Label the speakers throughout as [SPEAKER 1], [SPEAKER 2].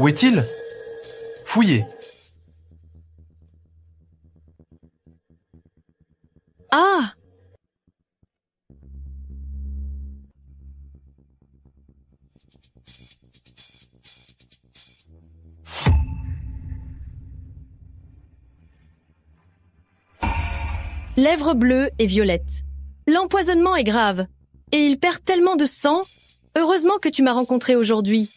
[SPEAKER 1] Où est-il? Fouillez.
[SPEAKER 2] Ah! Lèvres bleues et violettes. L'empoisonnement est grave. Et il perd tellement de sang. Heureusement que tu m'as rencontré aujourd'hui.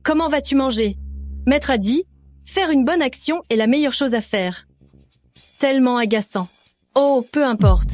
[SPEAKER 2] Comment vas-tu manger? Maître a dit, faire une bonne action est la meilleure chose à faire. Tellement agaçant. Oh, peu importe.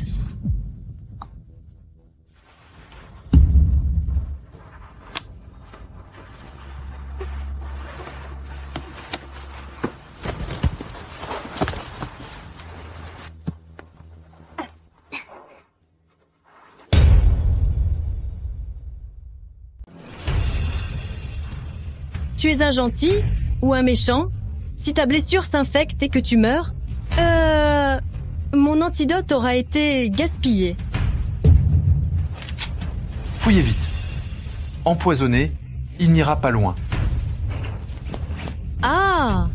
[SPEAKER 2] Tu es un gentil ou un méchant? Si ta blessure s'infecte et que tu meurs, mon antidote aura été gaspillé.
[SPEAKER 1] Fouillez vite. Empoisonné, il n'ira pas loin.
[SPEAKER 2] Ah!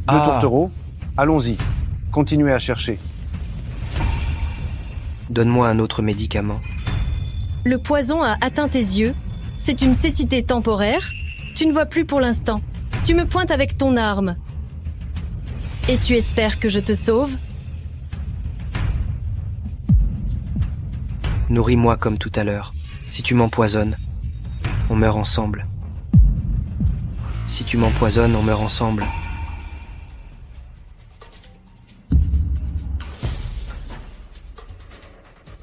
[SPEAKER 3] Deux tourtereaux, allons-y. Continuez à chercher.
[SPEAKER 4] Donne-moi un autre médicament.
[SPEAKER 2] Le poison a atteint tes yeux. C'est une cécité temporaire. Tu ne vois plus pour l'instant. Tu me pointes avec ton arme. Et tu espères que je te sauve?
[SPEAKER 4] Nourris-moi comme tout à l'heure. Si tu m'empoisonnes, on meurt ensemble. Si tu m'empoisonnes, on meurt ensemble.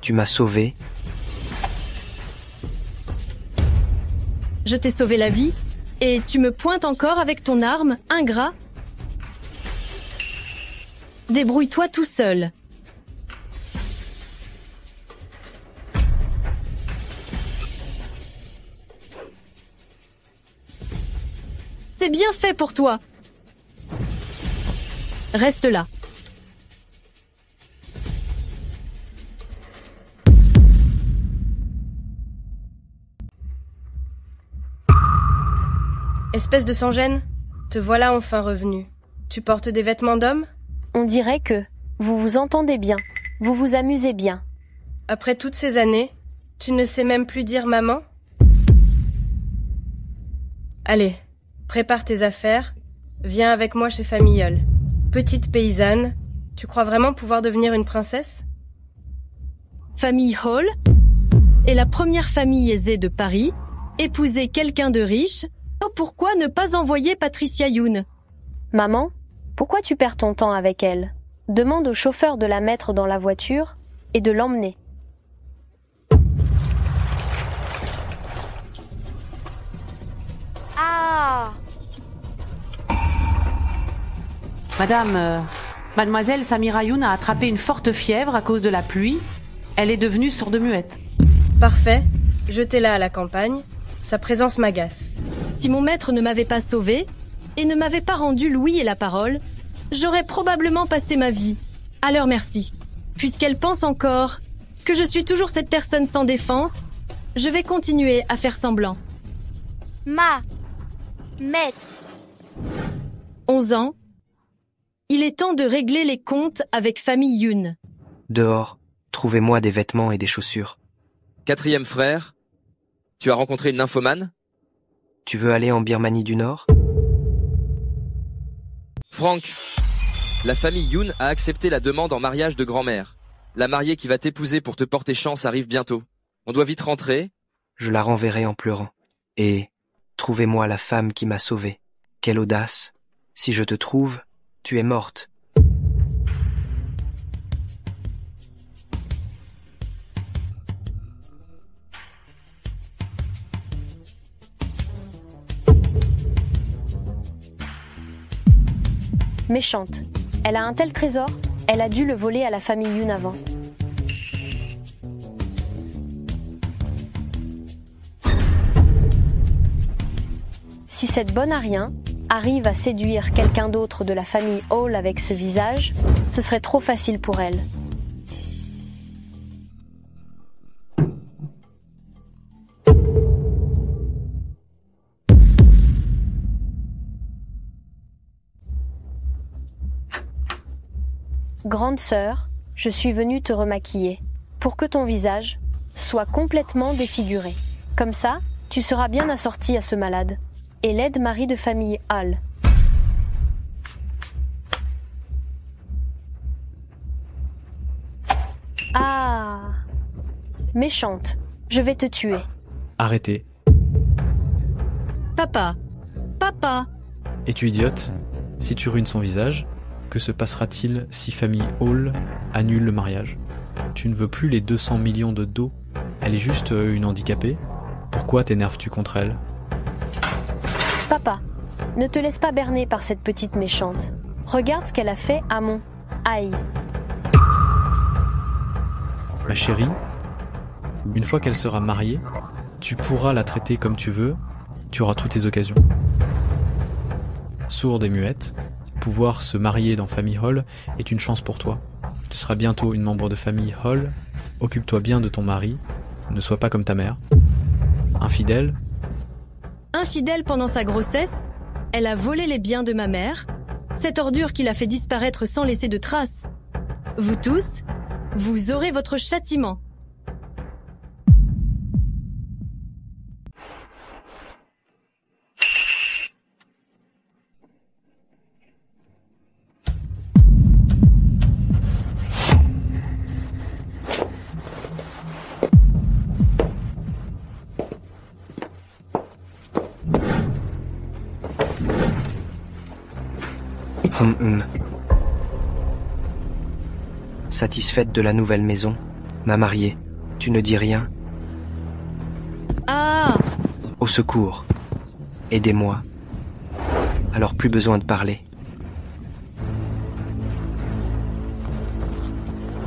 [SPEAKER 4] Tu m'as sauvé.
[SPEAKER 2] Je t'ai sauvé la vie. Et tu me pointes encore avec ton arme, ingrat? Débrouille-toi tout seul. C'est bien fait pour toi. Reste là.
[SPEAKER 5] Espèce de sans-gêne, te voilà enfin revenu. Tu portes des vêtements d'homme?
[SPEAKER 6] On dirait que vous vous entendez bien, vous vous amusez bien.
[SPEAKER 5] Après toutes ces années, tu ne sais même plus dire maman? Allez, prépare tes affaires, viens avec moi chez Familleul. Petite paysanne, tu crois vraiment pouvoir devenir une princesse?
[SPEAKER 2] Famille Hall est la première famille aisée de Paris. Épouser quelqu'un de riche. Pourquoi ne pas envoyer Patricia Youn?
[SPEAKER 6] Maman, pourquoi tu perds ton temps avec elle? Demande au chauffeur de la mettre dans la voiture et de l'emmener.
[SPEAKER 7] Ah!
[SPEAKER 8] Mademoiselle Samira Youn a attrapé une forte fièvre à cause de la pluie. Elle est devenue sourde-muette.
[SPEAKER 5] Parfait, jetez-la à la campagne. Sa présence m'agace.
[SPEAKER 2] Si mon maître ne m'avait pas sauvée et ne m'avait pas rendu l'ouïe et la parole, j'aurais probablement passé ma vie. À leur merci. Puisqu'elle pense encore que je suis toujours cette personne sans défense, je vais continuer à faire semblant.
[SPEAKER 7] Maître.
[SPEAKER 2] 11 ans. Il est temps de régler les comptes avec famille Youn.
[SPEAKER 4] Dehors, trouvez-moi des vêtements et des chaussures.
[SPEAKER 9] 4e frère, tu as rencontré une nymphomane?
[SPEAKER 4] Tu veux aller en Birmanie du Nord?
[SPEAKER 9] Franck, la famille Youn a accepté la demande en mariage de grand-mère. La mariée qui va t'épouser pour te porter chance arrive bientôt. On doit vite rentrer.
[SPEAKER 4] Je la renverrai en pleurant. Et trouvez-moi la femme qui m'a sauvé. Quelle audace! Si je te trouve, tu es morte.
[SPEAKER 6] Méchante. Elle a un tel trésor, elle a dû le voler à la famille Youn avant. Si cette bonne à rien arrive à séduire quelqu'un d'autre de la famille Hall avec ce visage, ce serait trop facile pour elle. Grande sœur, je suis venue te remaquiller, pour que ton visage soit complètement défiguré. Comme ça, tu seras bien assortie à ce malade. Et l'aide Marie de famille Hall. Ah, méchante, je vais te tuer.
[SPEAKER 7] Arrêtez.
[SPEAKER 2] Papa, papa,
[SPEAKER 7] Es-tu idiote? Si tu ruines son visage, que se passera-t-il si famille Hall annule le mariage? Tu ne veux plus les 200 millions de dos. Elle est juste une handicapée. Pourquoi t'énerves-tu contre elle?
[SPEAKER 6] Papa, ne te laisse pas berner par cette petite méchante. Regarde ce qu'elle a fait à mon... Aïe.
[SPEAKER 7] Ma chérie, une fois qu'elle sera mariée, tu pourras la traiter comme tu veux, tu auras toutes les occasions. Sourde et muette, pouvoir se marier dans famille Hall est une chance pour toi. Tu seras bientôt une membre de famille Hall, occupe-toi bien de ton mari, ne sois pas comme ta mère. Infidèle?
[SPEAKER 2] Infidèle pendant sa grossesse, elle a volé les biens de ma mère, cette ordure qui l'a fait disparaître sans laisser de traces. Vous tous, vous aurez votre châtiment.
[SPEAKER 4] Satisfaite de la nouvelle maison, ma mariée, tu ne dis rien?
[SPEAKER 2] Ah!
[SPEAKER 4] Au secours, aidez-moi. Alors plus besoin de parler.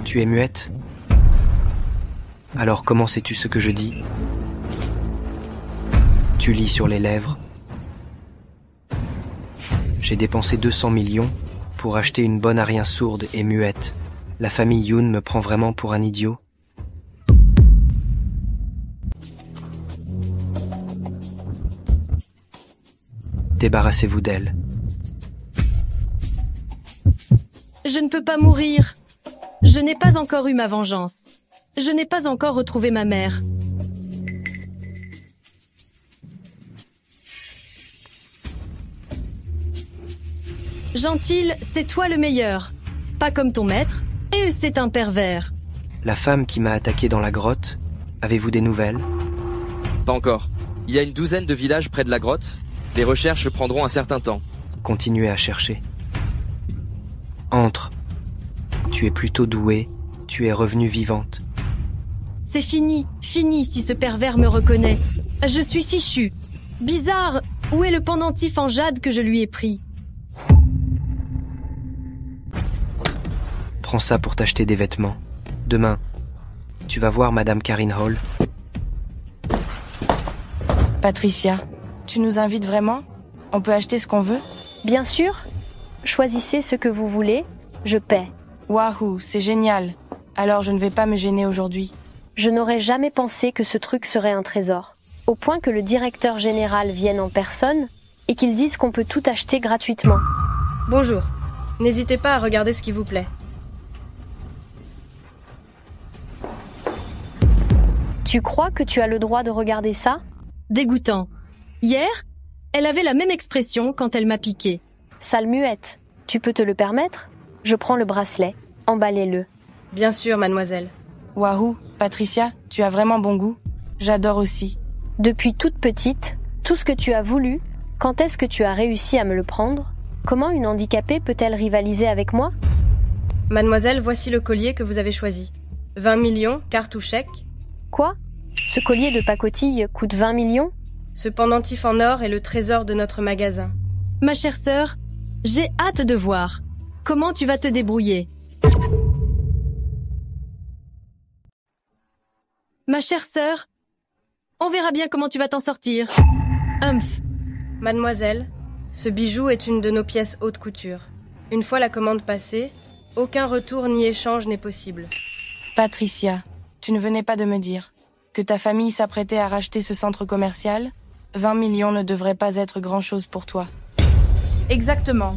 [SPEAKER 4] Tu es muette? Alors comment sais-tu ce que je dis? Tu lis sur les lèvres. J'ai dépensé 200 millions pour acheter une bonne à rien sourde et muette. La famille Yoon me prend vraiment pour un idiot. Débarrassez-vous d'elle.
[SPEAKER 2] Je ne peux pas mourir. Je n'ai pas encore eu ma vengeance. Je n'ai pas encore retrouvé ma mère. Gentil, c'est toi le meilleur. Pas comme ton maître, et c'est un pervers.
[SPEAKER 4] La femme qui m'a attaqué dans la grotte, avez-vous des nouvelles?
[SPEAKER 9] Pas encore. Il y a une douzaine de villages près de la grotte. Les recherches prendront un certain temps.
[SPEAKER 4] Continuez à chercher. Entre. Tu es plutôt douée, tu es revenue vivante.
[SPEAKER 2] C'est fini, fini si ce pervers me reconnaît. Je suis fichu. Bizarre, où est le pendentif en jade que je lui ai pris?
[SPEAKER 4] Prends ça pour t'acheter des vêtements. Demain, tu vas voir Madame Karin Hall.
[SPEAKER 10] Patricia, tu nous invites vraiment? On peut acheter ce qu'on veut?
[SPEAKER 6] Bien sûr. Choisissez ce que vous voulez, je paie.
[SPEAKER 10] Wahou, c'est génial. Alors je ne vais pas me gêner aujourd'hui.
[SPEAKER 6] Je n'aurais jamais pensé que ce truc serait un trésor. Au point que le directeur général vienne en personne et qu'il dise qu'on peut tout acheter gratuitement.
[SPEAKER 5] Bonjour. N'hésitez pas à regarder ce qui vous plaît.
[SPEAKER 6] Tu crois que tu as le droit de regarder ça?
[SPEAKER 2] Dégoûtant. Hier, elle avait la même expression quand elle m'a piqué.
[SPEAKER 6] Sale muette, tu peux te le permettre? Je prends le bracelet, emballez-le.
[SPEAKER 5] Bien sûr, mademoiselle.
[SPEAKER 10] Wahou, Patricia, tu as vraiment bon goût. J'adore aussi.
[SPEAKER 6] Depuis toute petite, tout ce que tu as voulu, quand est-ce que tu as réussi à me le prendre? Comment une handicapée peut-elle rivaliser avec moi?
[SPEAKER 5] Mademoiselle, voici le collier que vous avez choisi. 20 millions, carte ou chèque.
[SPEAKER 6] Quoi? Ce collier de pacotille coûte 20 millions?
[SPEAKER 5] Ce pendentif en or est le trésor de notre magasin.
[SPEAKER 2] Ma chère sœur, j'ai hâte de voir. Comment tu vas te débrouiller? Ma chère sœur, on verra bien comment tu vas t'en sortir. Humph.
[SPEAKER 5] Mademoiselle, ce bijou est une de nos pièces haute couture. Une fois la commande passée, aucun retour ni échange n'est possible.
[SPEAKER 10] Patricia, tu ne venais pas de me dire que ta famille s'apprêtait à racheter ce centre commercial? 20 millions ne devrait pas être grand-chose pour toi.
[SPEAKER 11] Exactement.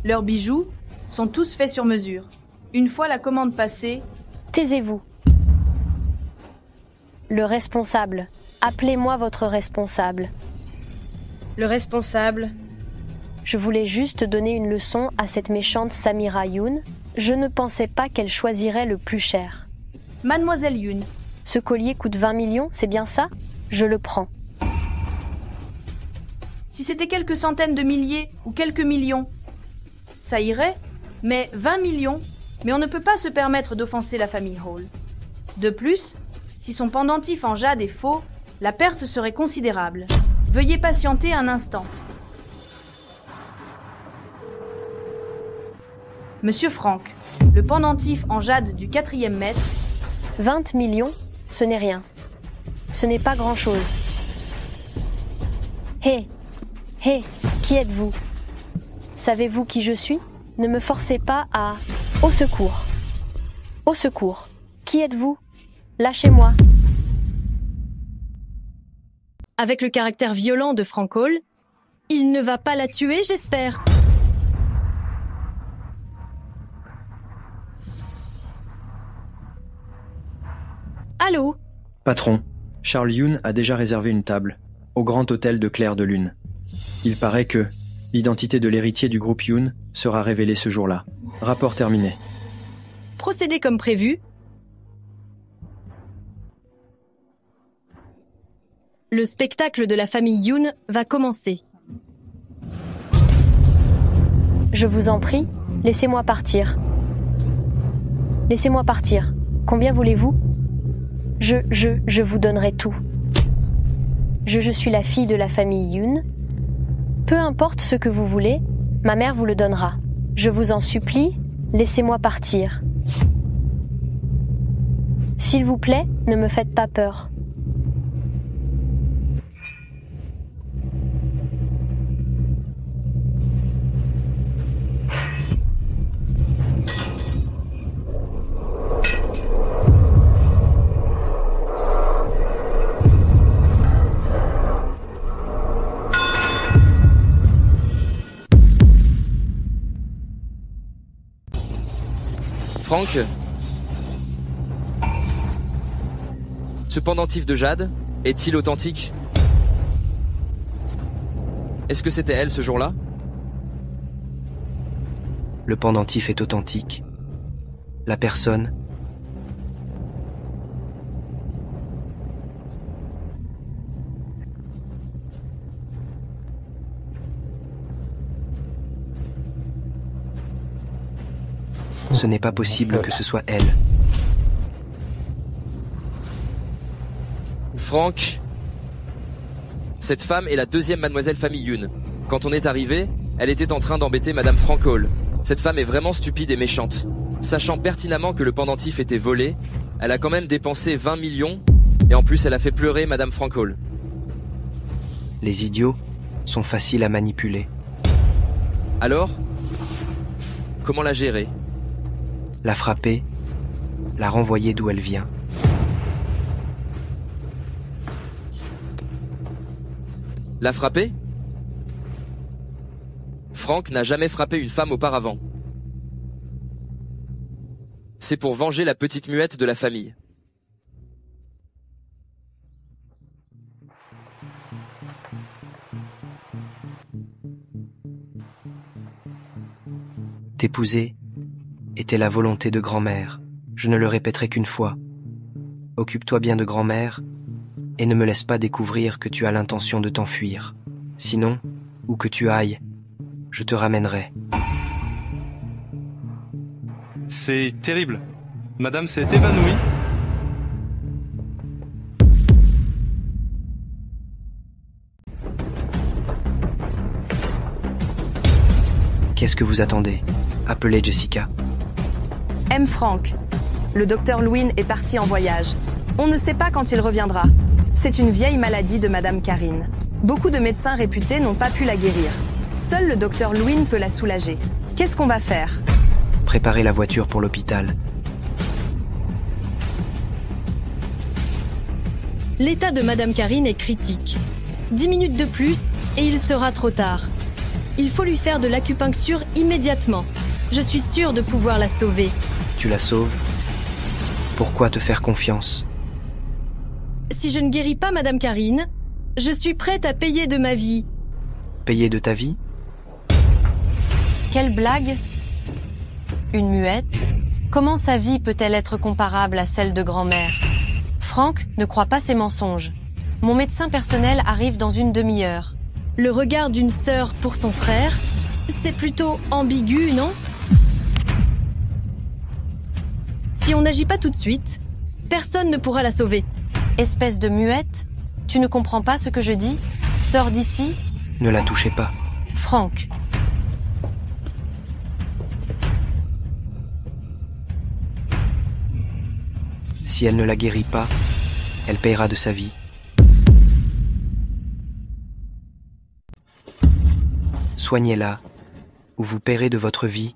[SPEAKER 11] Leurs bijoux sont tous faits sur mesure. Une fois la commande passée...
[SPEAKER 6] Taisez-vous. Le responsable. Appelez-moi votre responsable.
[SPEAKER 5] Le responsable.
[SPEAKER 6] Je voulais juste donner une leçon à cette méchante Samira Youn. Je ne pensais pas qu'elle choisirait le plus cher.
[SPEAKER 11] Mademoiselle Youn.
[SPEAKER 6] Ce collier coûte 20 millions, c'est bien ça? Je le prends.
[SPEAKER 11] Si c'était quelques centaines de milliers ou quelques millions, ça irait, mais 20 millions, mais on ne peut pas se permettre d'offenser la famille Hall. De plus, si son pendentif en jade est faux, la perte serait considérable. Veuillez patienter un instant. Monsieur Frank, le pendentif en jade du 4e mètre...
[SPEAKER 6] 20 millions, ce n'est rien. Ce n'est pas grand-chose. Hé, qui êtes-vous? Savez-vous qui je suis? Ne me forcez pas à... Au secours! Au secours! Qui êtes-vous? Lâchez-moi!
[SPEAKER 2] Avec le caractère violent de Frank Hall, il ne va pas la tuer, j'espère. Allô?
[SPEAKER 4] Patron, Charles Youn a déjà réservé une table, au Grand Hôtel de Clair de Lune. Il paraît que l'identité de l'héritier du groupe Youn sera révélée ce jour-là. Rapport terminé.
[SPEAKER 2] Procédez comme prévu. Le spectacle de la famille Youn va commencer.
[SPEAKER 6] Je vous en prie, laissez-moi partir. Laissez-moi partir. Combien voulez-vous? Je vous donnerai tout. Je suis la fille de la famille Youn. Peu importe ce que vous voulez, ma mère vous le donnera. Je vous en supplie, laissez-moi partir. S'il vous plaît, ne me faites pas peur.
[SPEAKER 9] Frank, ce pendentif de jade est-il authentique? Est-ce que c'était elle ce jour-là?
[SPEAKER 4] Le pendentif est authentique. La personne... Ce n'est pas possible que ce soit elle.
[SPEAKER 9] Frank, cette femme est la deuxième mademoiselle famille Youn. Quand on est arrivé, elle était en train d'embêter madame Frank Hall. Cette femme est vraiment stupide et méchante. Sachant pertinemment que le pendentif était volé, elle a quand même dépensé 20 millions et en plus elle a fait pleurer madame Frank Hall.
[SPEAKER 4] Les idiots sont faciles à manipuler.
[SPEAKER 9] Alors, comment la gérer?
[SPEAKER 4] La frapper, la renvoyer d'où elle vient.
[SPEAKER 9] La frapper? Frank n'a jamais frappé une femme auparavant. C'est pour venger la petite muette de la famille.
[SPEAKER 4] T'épouser était la volonté de grand-mère. Je ne le répéterai qu'une fois. Occupe-toi bien de grand-mère et ne me laisse pas découvrir que tu as l'intention de t'enfuir. Sinon, où que tu ailles, je te ramènerai.
[SPEAKER 12] C'est terrible. Madame s'est évanouie.
[SPEAKER 4] Qu'est-ce que vous attendez? Appelez Jessica.
[SPEAKER 13] M. Frank. Le docteur Lewin est parti en voyage. On ne sait pas quand il reviendra. C'est une vieille maladie de Madame Karine. Beaucoup de médecins réputés n'ont pas pu la guérir. Seul le docteur Lewin peut la soulager. Qu'est-ce qu'on va faire?
[SPEAKER 4] Préparez la voiture pour l'hôpital.
[SPEAKER 2] L'état de Madame Karine est critique. 10 minutes de plus et il sera trop tard. Il faut lui faire de l'acupuncture immédiatement. Je suis sûre de pouvoir la sauver.
[SPEAKER 4] Tu la sauves? Pourquoi te faire confiance?
[SPEAKER 2] Si je ne guéris pas Madame Karine, je suis prête à payer de ma vie.
[SPEAKER 4] Payer de ta vie?
[SPEAKER 6] Quelle blague? Une muette? Comment sa vie peut-elle être comparable à celle de grand-mère? Franck ne croit pas ses mensonges. Mon médecin personnel arrive dans une demi-heure.
[SPEAKER 2] Le regard d'une sœur pour son frère, c'est plutôt ambigu, non? Si on n'agit pas tout de suite, personne ne pourra la sauver.
[SPEAKER 6] Espèce de muette, tu ne comprends pas ce que je dis? Sors d'ici.
[SPEAKER 4] Ne la touchez pas.
[SPEAKER 6] Franck.
[SPEAKER 4] Si elle ne la guérit pas, elle payera de sa vie. Soignez-la, ou vous paierez de votre vie.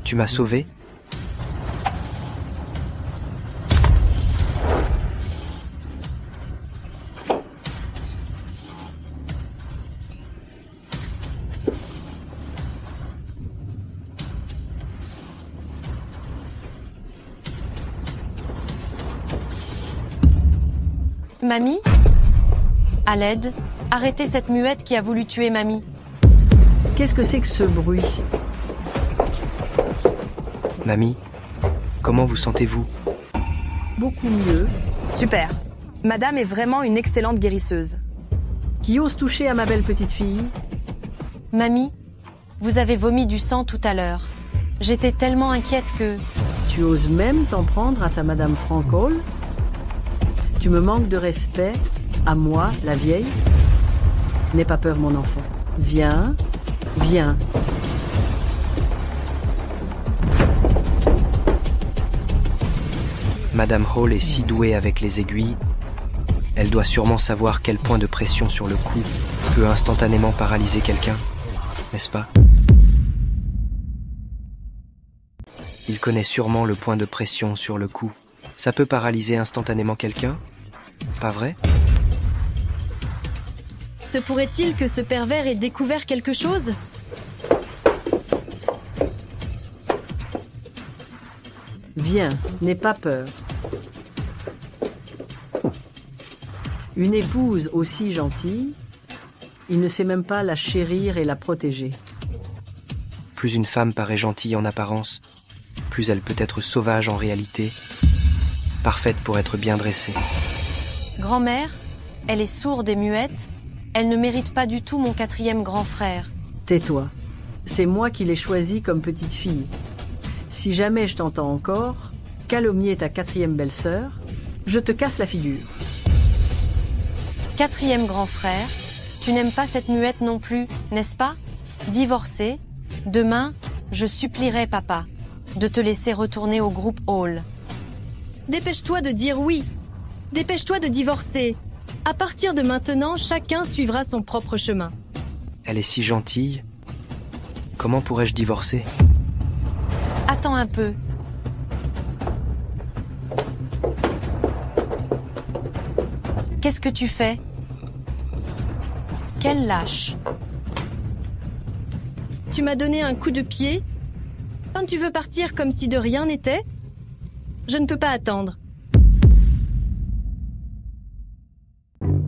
[SPEAKER 4] Tu m'as sauvé?
[SPEAKER 6] Mamie? À l'aide, arrêtez cette muette qui a voulu tuer Mamie.
[SPEAKER 14] Qu'est-ce que c'est que ce bruit?
[SPEAKER 4] Mamie, comment vous sentez-vous?
[SPEAKER 14] Beaucoup mieux.
[SPEAKER 13] Super. Madame est vraiment une excellente guérisseuse.
[SPEAKER 14] Qui ose toucher à ma belle petite fille?
[SPEAKER 6] Mamie, vous avez vomi du sang tout à l'heure. J'étais tellement inquiète que...
[SPEAKER 14] Tu oses même t'en prendre à ta Madame Frank-Hall? Tu me manques de respect, à moi, la vieille? N'aie pas peur, mon enfant. Viens, viens.
[SPEAKER 4] Madame Hall est si douée avec les aiguilles, elle doit sûrement savoir quel point de pression sur le cou peut instantanément paralyser quelqu'un, n'est-ce pas? Il connaît sûrement le point de pression sur le cou. Ça peut paralyser instantanément quelqu'un? Pas vrai?
[SPEAKER 2] Se pourrait-il que ce pervers ait découvert quelque chose?
[SPEAKER 14] Viens, n'aie pas peur. Une épouse aussi gentille, il ne sait même pas la chérir et la protéger.
[SPEAKER 4] Plus une femme paraît gentille en apparence, plus elle peut être sauvage en réalité, parfaite pour être bien dressée.
[SPEAKER 6] Grand-mère, elle est sourde et muette, elle ne mérite pas du tout mon 4e grand frère.
[SPEAKER 14] Tais-toi, c'est moi qui l'ai choisie comme petite fille. Si jamais je t'entends encore, calomnier ta 4e belle-sœur, je te casse la figure.
[SPEAKER 6] 4e grand frère, tu n'aimes pas cette muette non plus, n'est-ce pas? Divorcée, demain, je supplierai papa de te laisser retourner au groupe Hall.
[SPEAKER 2] Dépêche-toi de dire oui. Dépêche-toi de divorcer. À partir de maintenant, chacun suivra son propre chemin.
[SPEAKER 4] Elle est si gentille. Comment pourrais-je divorcer?
[SPEAKER 6] Attends un peu. Qu'est-ce que tu fais? Quel lâche.
[SPEAKER 2] Tu m'as donné un coup de pied? Quand tu veux partir comme si de rien n'était? Je ne peux pas attendre.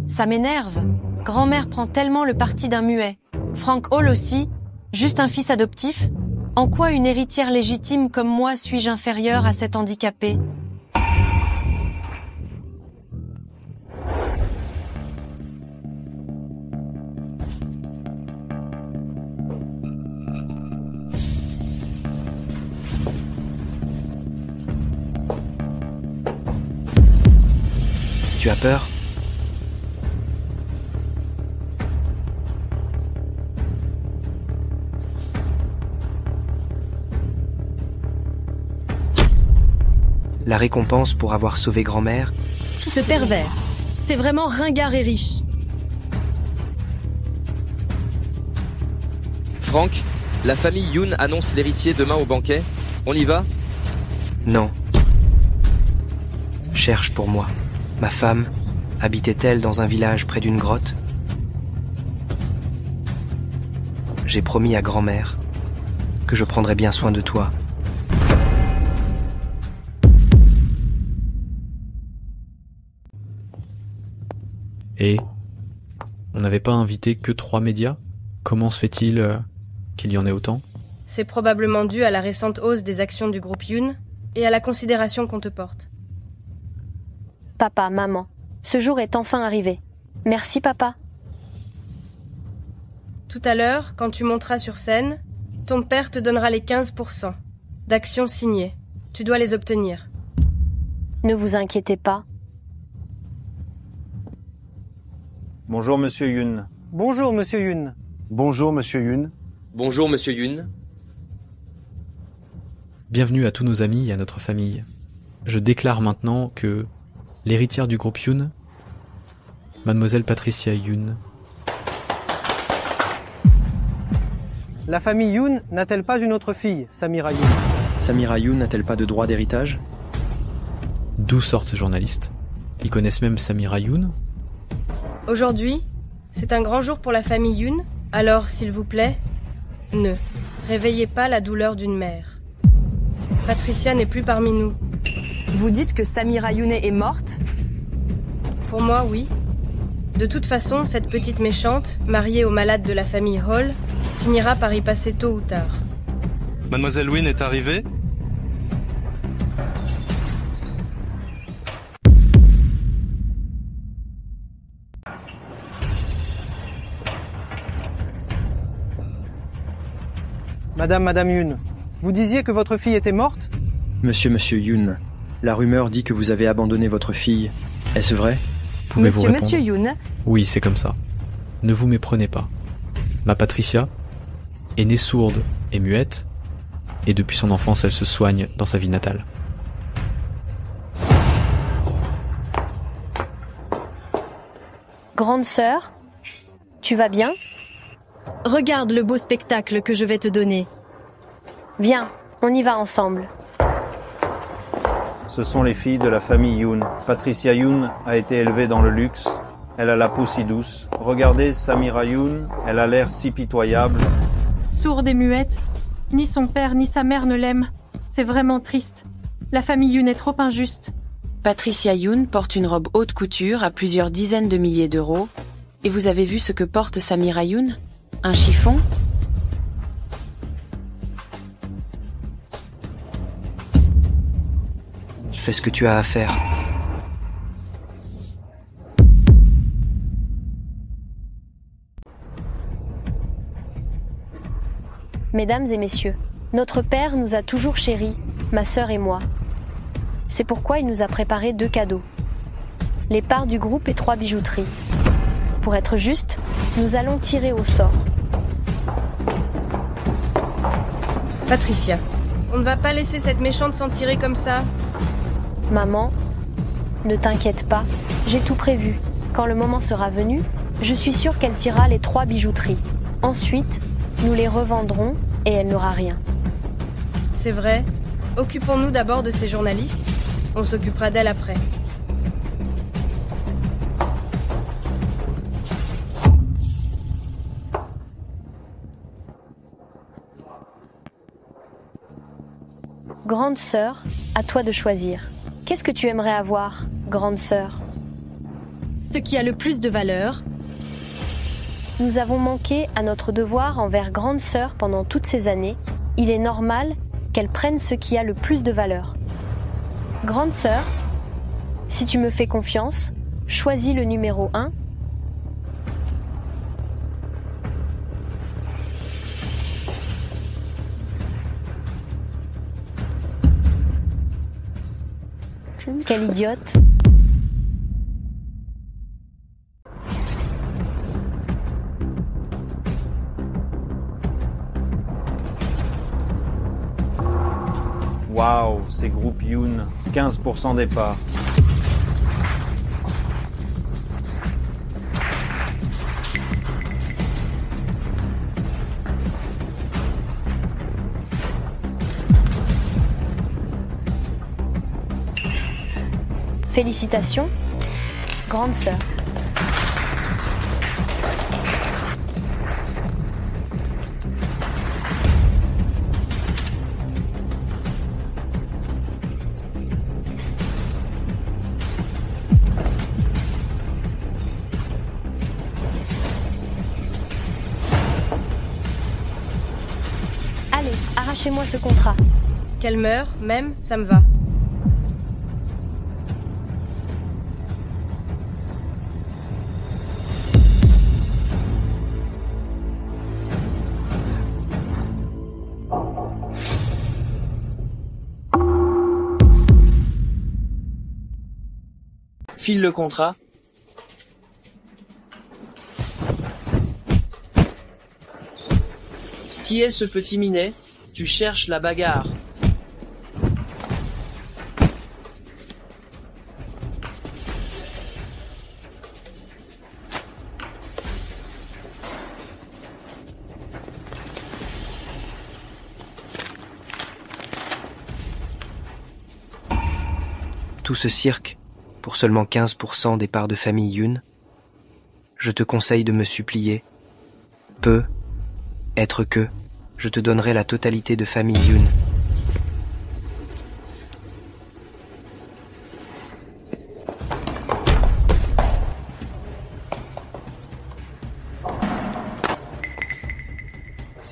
[SPEAKER 6] Ça m'énerve. Grand-mère prend tellement le parti d'un muet. Frank Hall aussi, juste un fils adoptif? En quoi une héritière légitime comme moi suis-je inférieure à cet handicapé?
[SPEAKER 4] Tu as peur? La récompense pour avoir sauvé grand-mère?
[SPEAKER 2] Ce pervers, c'est vraiment ringard et riche.
[SPEAKER 9] Franck, la famille Yoon annonce l'héritier demain au banquet. On y va?
[SPEAKER 4] Non. cherche pour moi. Ma femme habitait-elle dans un village près d'une grotte? J'ai promis à grand-mère que je prendrais bien soin de toi.
[SPEAKER 7] Et on n'avait pas invité que 3 médias? Comment se fait-il qu'il y en ait autant?
[SPEAKER 5] C'est probablement dû à la récente hausse des actions du groupe Yoon et à la considération qu'on te porte.
[SPEAKER 6] Papa, maman, ce jour est enfin arrivé. Merci, papa.
[SPEAKER 5] Tout à l'heure, quand tu monteras sur scène, ton père te donnera les 15% d'actions signées. Tu dois les obtenir.
[SPEAKER 6] Ne vous inquiétez pas.
[SPEAKER 15] Bonjour, Monsieur Yoon.
[SPEAKER 16] Bonjour, Monsieur Yoon.
[SPEAKER 3] Bonjour, Monsieur Yoon.
[SPEAKER 9] Bonjour, Monsieur Yoon.
[SPEAKER 7] Bienvenue à tous nos amis et à notre famille. Je déclare maintenant que l'héritière du groupe Yoon, Mademoiselle Patricia Yoon.
[SPEAKER 16] La famille Yoon n'a-t-elle pas une autre fille, Samira Yoon?
[SPEAKER 4] Samira Yoon n'a-t-elle pas de droit d'héritage?
[SPEAKER 7] D'où sortent ces journalistes? Ils connaissent même Samira Yoon?
[SPEAKER 5] Aujourd'hui, c'est un grand jour pour la famille Yoon, alors s'il vous plaît, ne réveillez pas la douleur d'une mère. Patricia n'est plus parmi nous.
[SPEAKER 13] Vous dites que Samira Yoon est morte?
[SPEAKER 5] Pour moi, oui. De toute façon, cette petite méchante, mariée au malade de la famille Hall, finira par y passer tôt ou tard.
[SPEAKER 12] Mademoiselle Wynne est arrivée?
[SPEAKER 16] Madame Yoon, vous disiez que votre fille était morte?
[SPEAKER 4] Monsieur Yoon, la rumeur dit que vous avez abandonné votre fille. Est-ce vrai?
[SPEAKER 7] Pouvez-vous répondre?
[SPEAKER 13] Monsieur Yoon.
[SPEAKER 7] Oui, c'est comme ça. Ne vous méprenez pas. Ma Patricia est née sourde et muette, et depuis son enfance, elle se soigne dans sa ville natale.
[SPEAKER 6] Grande sœur, tu vas bien?
[SPEAKER 2] Regarde le beau spectacle que je vais te donner.
[SPEAKER 6] Viens, on y va ensemble.
[SPEAKER 15] Ce sont les filles de la famille Yoon. Patricia Yoon a été élevée dans le luxe. Elle a la peau si douce. Regardez Samira Yoon, elle a l'air si pitoyable.
[SPEAKER 17] Sourde et muette, ni son père ni sa mère ne l'aiment. C'est vraiment triste. La famille Yoon est trop injuste.
[SPEAKER 10] Patricia Yoon porte une robe haute couture à plusieurs dizaines de milliers d'euros. Et vous avez vu ce que porte Samira Yoon? Un chiffon?
[SPEAKER 4] Fais ce que tu as à faire.
[SPEAKER 6] Mesdames et messieurs, notre père nous a toujours chéris, ma sœur et moi. C'est pourquoi il nous a préparé 2 cadeaux. Les parts du groupe et 3 bijouteries. Pour être juste, nous allons tirer au sort.
[SPEAKER 5] Patricia, on ne va pas laisser cette méchante s'en tirer comme ça.
[SPEAKER 6] Maman, ne t'inquiète pas, j'ai tout prévu. Quand le moment sera venu, je suis sûre qu'elle tirera les 3 bijouteries. Ensuite, nous les revendrons et elle n'aura rien.
[SPEAKER 5] C'est vrai. Occupons-nous d'abord de ces journalistes. On s'occupera d'elle après.
[SPEAKER 6] Grande sœur, à toi de choisir. Qu'est-ce que tu aimerais avoir, grande sœur?
[SPEAKER 2] Ce qui a le plus de valeur.
[SPEAKER 6] Nous avons manqué à notre devoir envers grande sœur pendant toutes ces années. Il est normal qu'elle prenne ce qui a le plus de valeur. Grande sœur, si tu me fais confiance, choisis le numéro 1. Quelle idiote!
[SPEAKER 15] Waouh, ces groupes Yoon, 15% des parts.
[SPEAKER 6] Félicitations, grande sœur. Allez, arrachez-moi ce contrat.
[SPEAKER 5] Qu'elle meure, même, ça me va.
[SPEAKER 18] File le contrat. Qui est ce petit minet? Tu cherches la bagarre.
[SPEAKER 4] Tout ce cirque, pour seulement 15% des parts de famille Yoon, je te conseille de me supplier. Peu, être que, je te donnerai la totalité de famille Yoon.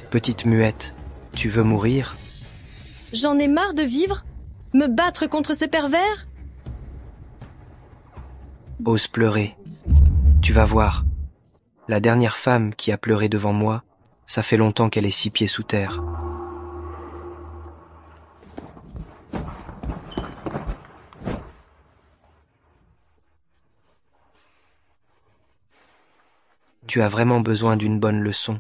[SPEAKER 4] Petite muette, tu veux mourir?
[SPEAKER 2] J'en ai marre de vivre? Me battre contre ce pervers?
[SPEAKER 4] Ose pleurer. Tu vas voir. La dernière femme qui a pleuré devant moi, ça fait longtemps qu'elle est 6 pieds sous terre. Tu as vraiment besoin d'une bonne leçon.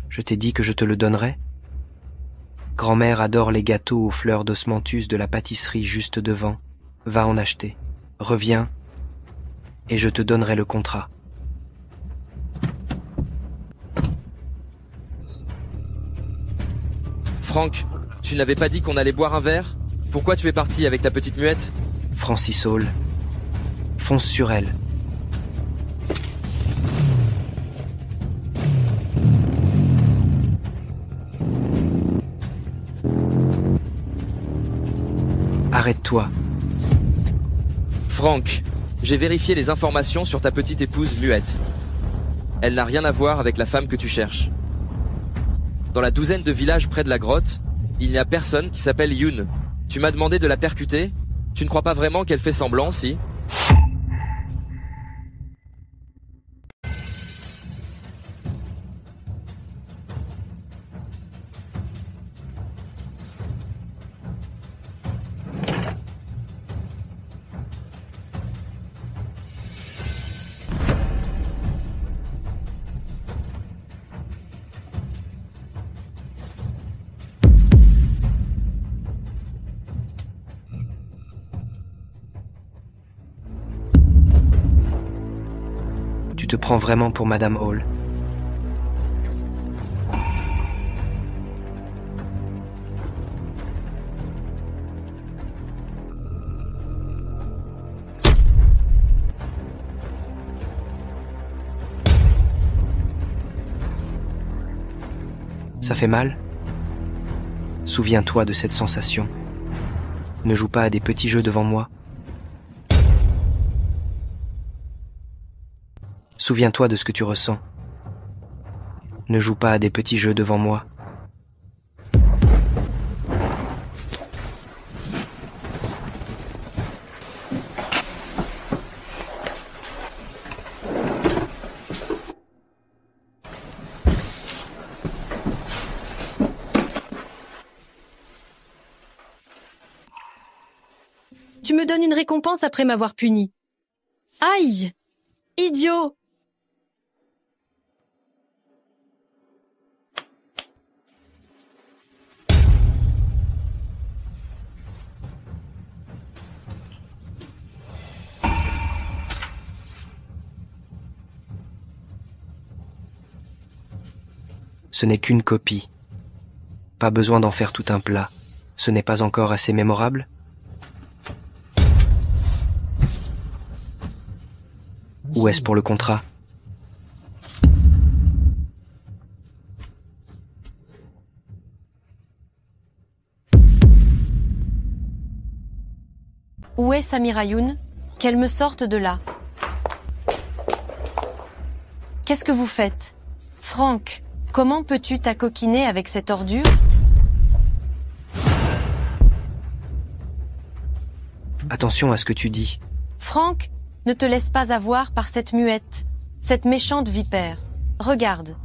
[SPEAKER 4] Je t'ai dit que je te le donnerais? Grand-mère adore les gâteaux aux fleurs d'osmanthus de la pâtisserie juste devant. Va en acheter. Reviens, et je te donnerai le contrat.
[SPEAKER 9] Franck, tu n'avais pas dit qu'on allait boire un verre? Pourquoi tu es parti avec ta petite muette?
[SPEAKER 4] Francis Hall, fonce sur elle. Arrête-toi.
[SPEAKER 9] Franck, j'ai vérifié les informations sur ta petite épouse muette. Elle n'a rien à voir avec la femme que tu cherches. Dans la douzaine de villages près de la grotte, il n'y a personne qui s'appelle Yoon. Tu m'as demandé de la percuter? Tu ne crois pas vraiment qu'elle fait semblant, si?
[SPEAKER 4] Tu te prends vraiment pour Madame Hall. Ça fait mal? Souviens-toi de cette sensation. Ne joue pas à des petits jeux devant moi. Souviens-toi de ce que tu ressens. Ne joue pas à des petits jeux devant moi.
[SPEAKER 2] Tu me donnes une récompense après m'avoir puni. Aïe! Idiot!
[SPEAKER 4] Ce n'est qu'une copie. Pas besoin d'en faire tout un plat. Ce n'est pas encore assez mémorable? Ou est-ce pour le contrat?
[SPEAKER 6] Où est Samira Youn? Qu'elle me sorte de là. Qu'est-ce que vous faites? Franck, comment peux-tu t'acoquiner avec cette ordure?
[SPEAKER 4] Attention à ce que tu dis.
[SPEAKER 6] Franck, ne te laisse pas avoir par cette muette, cette méchante vipère. Regarde.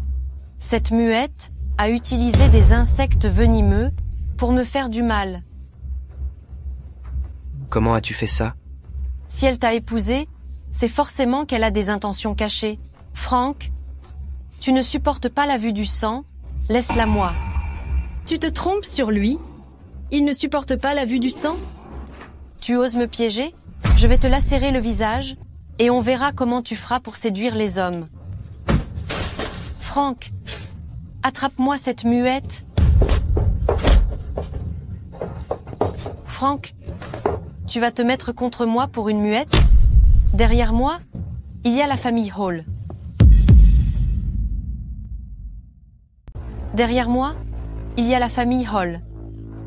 [SPEAKER 6] Cette muette a utilisé des insectes venimeux pour me faire du mal.
[SPEAKER 4] Comment as-tu fait ça?
[SPEAKER 6] Si elle t'a épousé, c'est forcément qu'elle a des intentions cachées. Franck, tu ne supportes pas la vue du sang, laisse-la moi.
[SPEAKER 2] Tu te trompes sur lui? Il ne supporte pas la vue du sang?
[SPEAKER 6] Tu oses me piéger? Je vais te lacérer le visage, et on verra comment tu feras pour séduire les hommes. Franck, attrape-moi cette muette. Franck, tu vas te mettre contre moi pour une muette? Derrière moi, il y a la famille Hall. Derrière moi, il y a la famille Hall.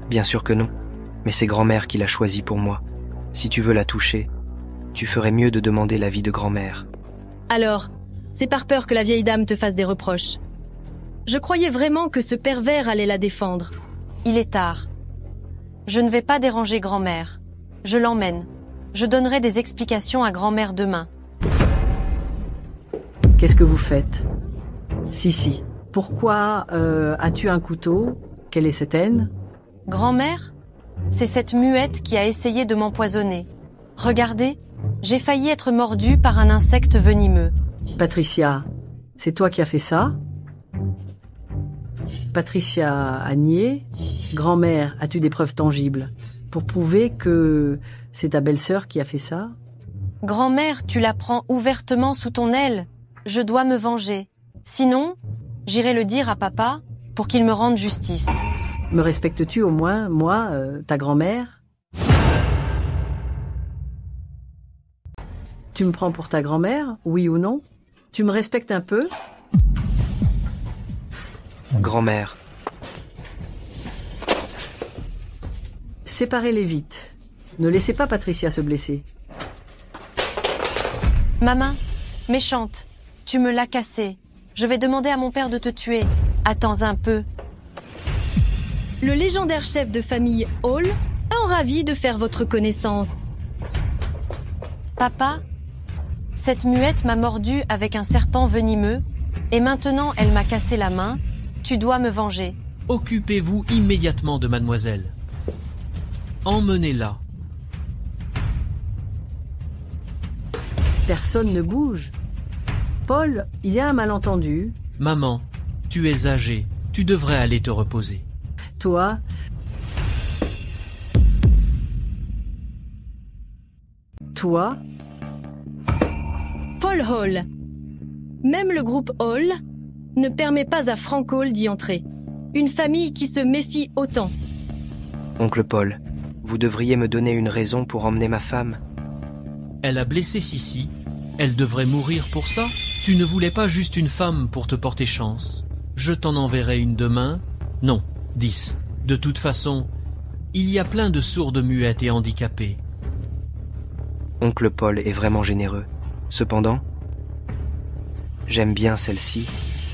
[SPEAKER 4] Bien sûr que non, mais c'est grand-mère qui l'a choisie pour moi. Si tu veux la toucher, tu ferais mieux de demander l'avis de grand-mère.
[SPEAKER 2] Alors, c'est par peur que la vieille dame te fasse des reproches. Je croyais vraiment que ce pervers allait la défendre.
[SPEAKER 6] Il est tard. Je ne vais pas déranger grand-mère. Je l'emmène. Je donnerai des explications à grand-mère demain.
[SPEAKER 14] Qu'est-ce que vous faites? Si. Pourquoi as-tu un couteau? Quelle est cette haine?
[SPEAKER 6] Grand-mère, c'est cette muette qui a essayé de m'empoisonner. Regardez, j'ai failli être mordue par un insecte venimeux.
[SPEAKER 14] Patricia, c'est toi qui as fait ça? Patricia a nié. Grand-mère, as-tu des preuves tangibles pour prouver que c'est ta belle-sœur qui a fait ça?
[SPEAKER 6] Grand-mère, tu la prends ouvertement sous ton aile. Je dois me venger. Sinon, j'irai le dire à papa pour qu'il me rende justice.
[SPEAKER 14] Me respectes-tu au moins, moi, ta grand-mère? Tu me prends pour ta grand-mère, oui ou non? Tu me respectes un peu?
[SPEAKER 4] Grand-mère.
[SPEAKER 14] Séparez-les vite. Ne laissez pas Patricia se blesser.
[SPEAKER 6] Maman, méchante, tu me l'as cassée. Je vais demander à mon père de te tuer. Attends un peu.
[SPEAKER 2] Le légendaire chef de famille Hall a envie de faire votre connaissance.
[SPEAKER 6] Papa, cette muette m'a mordu avec un serpent venimeux, et maintenant elle m'a cassé la main. Tu dois me venger.
[SPEAKER 19] Occupez-vous immédiatement de mademoiselle. Emmenez-la.
[SPEAKER 14] Personne ne bouge. Paul, il y a un malentendu.
[SPEAKER 19] Maman, tu es âgée. Tu devrais aller te reposer.
[SPEAKER 14] Toi,
[SPEAKER 2] Paul Hall. Même le groupe Hall ne permet pas à Frank Hall d'y entrer. Une famille qui se méfie autant.
[SPEAKER 4] Oncle Paul, vous devriez me donner une raison pour emmener ma femme.
[SPEAKER 19] Elle a blessé Sissi. Elle devrait mourir pour ça. Tu ne voulais pas juste une femme pour te porter chance. Je t'en enverrai une demain. Non, 10. De toute façon, il y a plein de sourdes muettes et handicapées.
[SPEAKER 4] Oncle Paul est vraiment généreux. Cependant, j'aime bien celle-ci.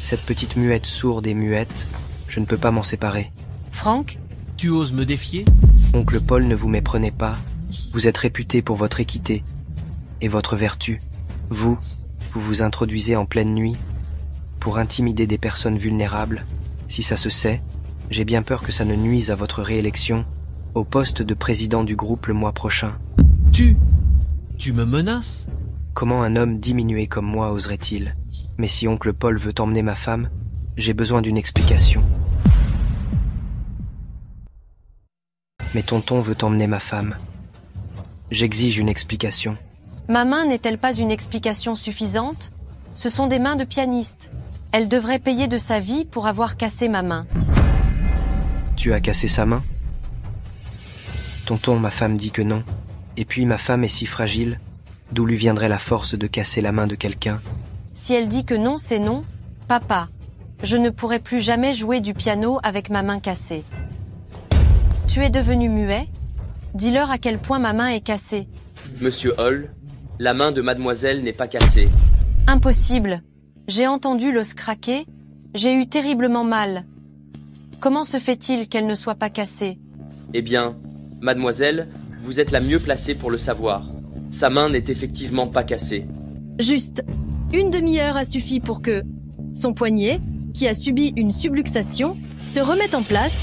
[SPEAKER 4] Cette petite muette sourde et muette, je ne peux pas m'en séparer.
[SPEAKER 6] Franck?
[SPEAKER 19] Tu oses me défier?
[SPEAKER 4] Oncle Paul, ne vous méprenez pas. Vous êtes réputé pour votre équité et votre vertu. Vous vous introduisez en pleine nuit pour intimider des personnes vulnérables. Si ça se sait, j'ai bien peur que ça ne nuise à votre réélection au poste de président du groupe le mois prochain.
[SPEAKER 19] Tu me menaces?
[SPEAKER 4] Comment un homme diminué comme moi oserait-il? Mais si oncle Paul veut emmener ma femme, j'ai besoin d'une explication. Mais tonton veut emmener ma femme. J'exige une explication.
[SPEAKER 6] Ma main n'est-elle pas une explication suffisante? Ce sont des mains de pianiste. Elle devrait payer de sa vie pour avoir cassé ma main.
[SPEAKER 4] Tu as cassé sa main? Tonton, ma femme dit que non. Et puis ma femme est si fragile, d'où lui viendrait la force de casser la main de quelqu'un?
[SPEAKER 6] Si elle dit que non, c'est non. Papa, je ne pourrai plus jamais jouer du piano avec ma main cassée. Tu es devenu muet? Dis-leur à quel point ma main est cassée.
[SPEAKER 9] Monsieur Hall, la main de mademoiselle n'est pas cassée.
[SPEAKER 6] Impossible. J'ai entendu l'os craquer. J'ai eu terriblement mal. Comment se fait-il qu'elle ne soit pas cassée?
[SPEAKER 9] Eh bien, mademoiselle, vous êtes la mieux placée pour le savoir. Sa main n'est effectivement pas cassée.
[SPEAKER 2] Juste une demi-heure a suffi pour que son poignet, qui a subi une subluxation, se remette en place.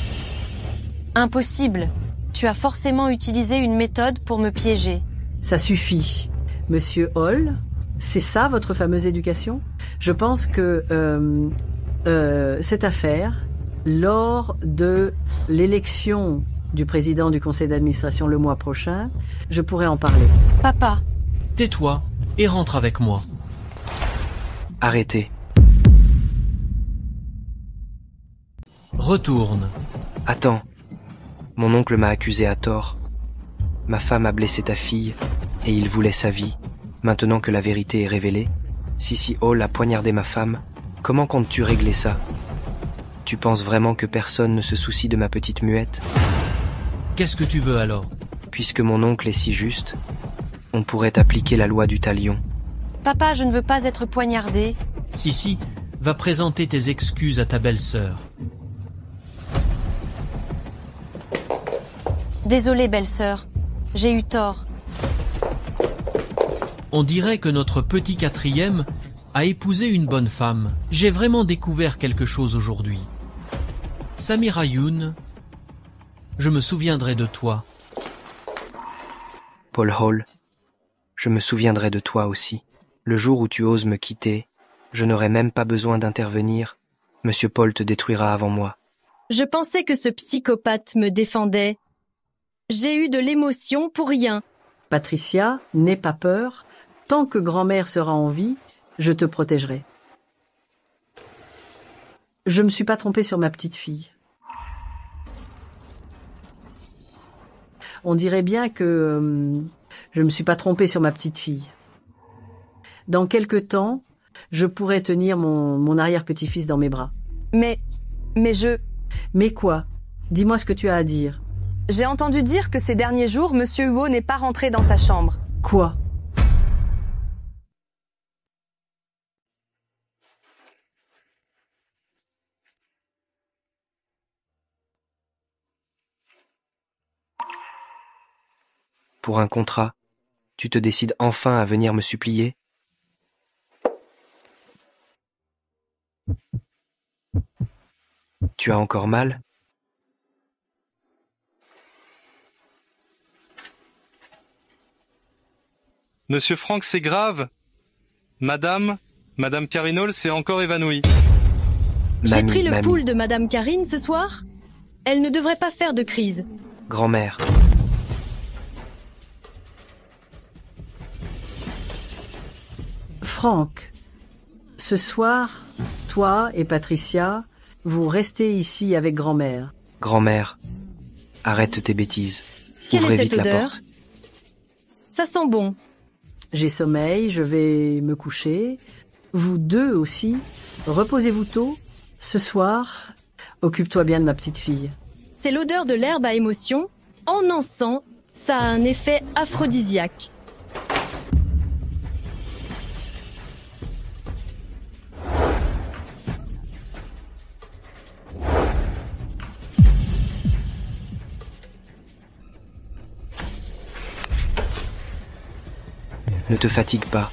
[SPEAKER 6] Impossible. Tu as forcément utilisé une méthode pour me piéger.
[SPEAKER 14] Ça suffit. Monsieur Hall, c'est ça votre fameuse éducation? Je pense que cette affaire, lors de l'élection du président du conseil d'administration le mois prochain, je pourrais en parler.
[SPEAKER 6] Papa.
[SPEAKER 19] Tais-toi et rentre avec moi.
[SPEAKER 4] Arrêtez.
[SPEAKER 19] Retourne.
[SPEAKER 4] Attends. Mon oncle m'a accusé à tort. Ma femme a blessé ta fille, et il voulait sa vie. Maintenant que la vérité est révélée, Sissi Hall a poignardé ma femme. Comment comptes-tu régler ça? Tu penses vraiment que personne ne se soucie de ma petite muette?
[SPEAKER 19] Qu'est-ce que tu veux alors?
[SPEAKER 4] Puisque mon oncle est si juste, on pourrait appliquer la loi du talion.
[SPEAKER 6] Papa, je ne veux pas être poignardée.
[SPEAKER 19] Sissi, va présenter tes excuses à ta belle-sœur.
[SPEAKER 6] Désolée, belle-sœur. J'ai eu tort.
[SPEAKER 19] On dirait que notre petit quatrième a épousé une bonne femme. J'ai vraiment découvert quelque chose aujourd'hui. Samira Youn, je me souviendrai de toi.
[SPEAKER 4] Paul Hall, je me souviendrai de toi aussi. Le jour où tu oses me quitter, je n'aurai même pas besoin d'intervenir. Monsieur Paul te détruira avant moi.
[SPEAKER 2] Je pensais que ce psychopathe me défendait. J'ai eu de l'émotion pour rien.
[SPEAKER 14] Patricia, n'aie pas peur. Tant que grand-mère sera en vie, je te protégerai. Je me suis pas trompée sur ma petite fille. On dirait bien que je me suis pas trompée sur ma petite fille. Dans quelque temps, je pourrais tenir mon arrière-petit-fils dans mes bras.
[SPEAKER 13] Mais je...
[SPEAKER 14] Mais quoi? Dis-moi ce que tu as à dire.
[SPEAKER 13] J'ai entendu dire que ces derniers jours, Monsieur Huo n'est pas rentré dans sa chambre.
[SPEAKER 14] Quoi?
[SPEAKER 4] Pour un contrat, tu te décides enfin à venir me supplier? Tu as encore mal?
[SPEAKER 12] Monsieur Franck, c'est grave. Madame Karine Hall s'est encore évanouie.
[SPEAKER 2] J'ai pris le pouls de Madame Karine ce soir. Elle ne devrait pas faire de crise.
[SPEAKER 4] Grand-mère.
[SPEAKER 14] Franck, ce soir, toi et Patricia, vous restez ici avec grand-mère.
[SPEAKER 4] Grand-mère, arrête tes bêtises.
[SPEAKER 2] Quelle
[SPEAKER 4] Ouvrez
[SPEAKER 2] est cette
[SPEAKER 4] vite
[SPEAKER 2] odeur?
[SPEAKER 4] la porte.
[SPEAKER 2] Ça sent bon.
[SPEAKER 14] J'ai sommeil, je vais me coucher. Vous deux aussi, reposez-vous tôt. Ce soir, occupe-toi bien de ma petite fille.
[SPEAKER 2] C'est l'odeur de l'herbe à émotion. En encens, ça a un effet aphrodisiaque.
[SPEAKER 4] Ne te fatigue pas.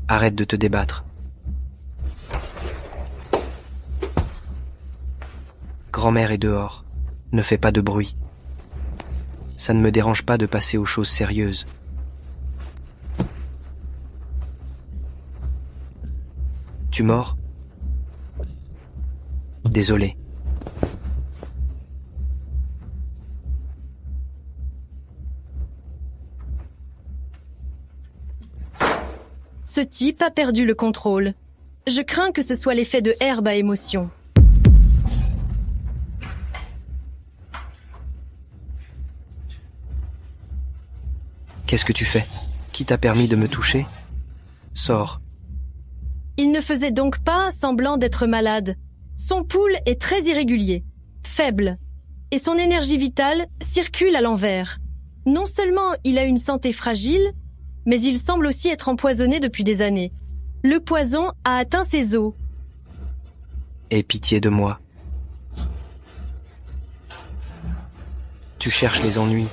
[SPEAKER 4] Arrête de te débattre. Grand-mère est dehors. Ne fais pas de bruit. Ça ne me dérange pas de passer aux choses sérieuses. Tu mords? Désolé.
[SPEAKER 2] Ce type a perdu le contrôle. Je crains que ce soit l'effet de herbe à émotion.
[SPEAKER 4] Qu'est-ce que tu fais? Qui t'a permis de me toucher? Sors.
[SPEAKER 2] Il ne faisait donc pas semblant d'être malade. Son pouls est très irrégulier, faible, et son énergie vitale circule à l'envers. Non seulement il a une santé fragile, mais il semble aussi être empoisonné depuis des années. Le poison a atteint ses os.
[SPEAKER 4] Aie pitié de moi. Tu cherches les ennuis.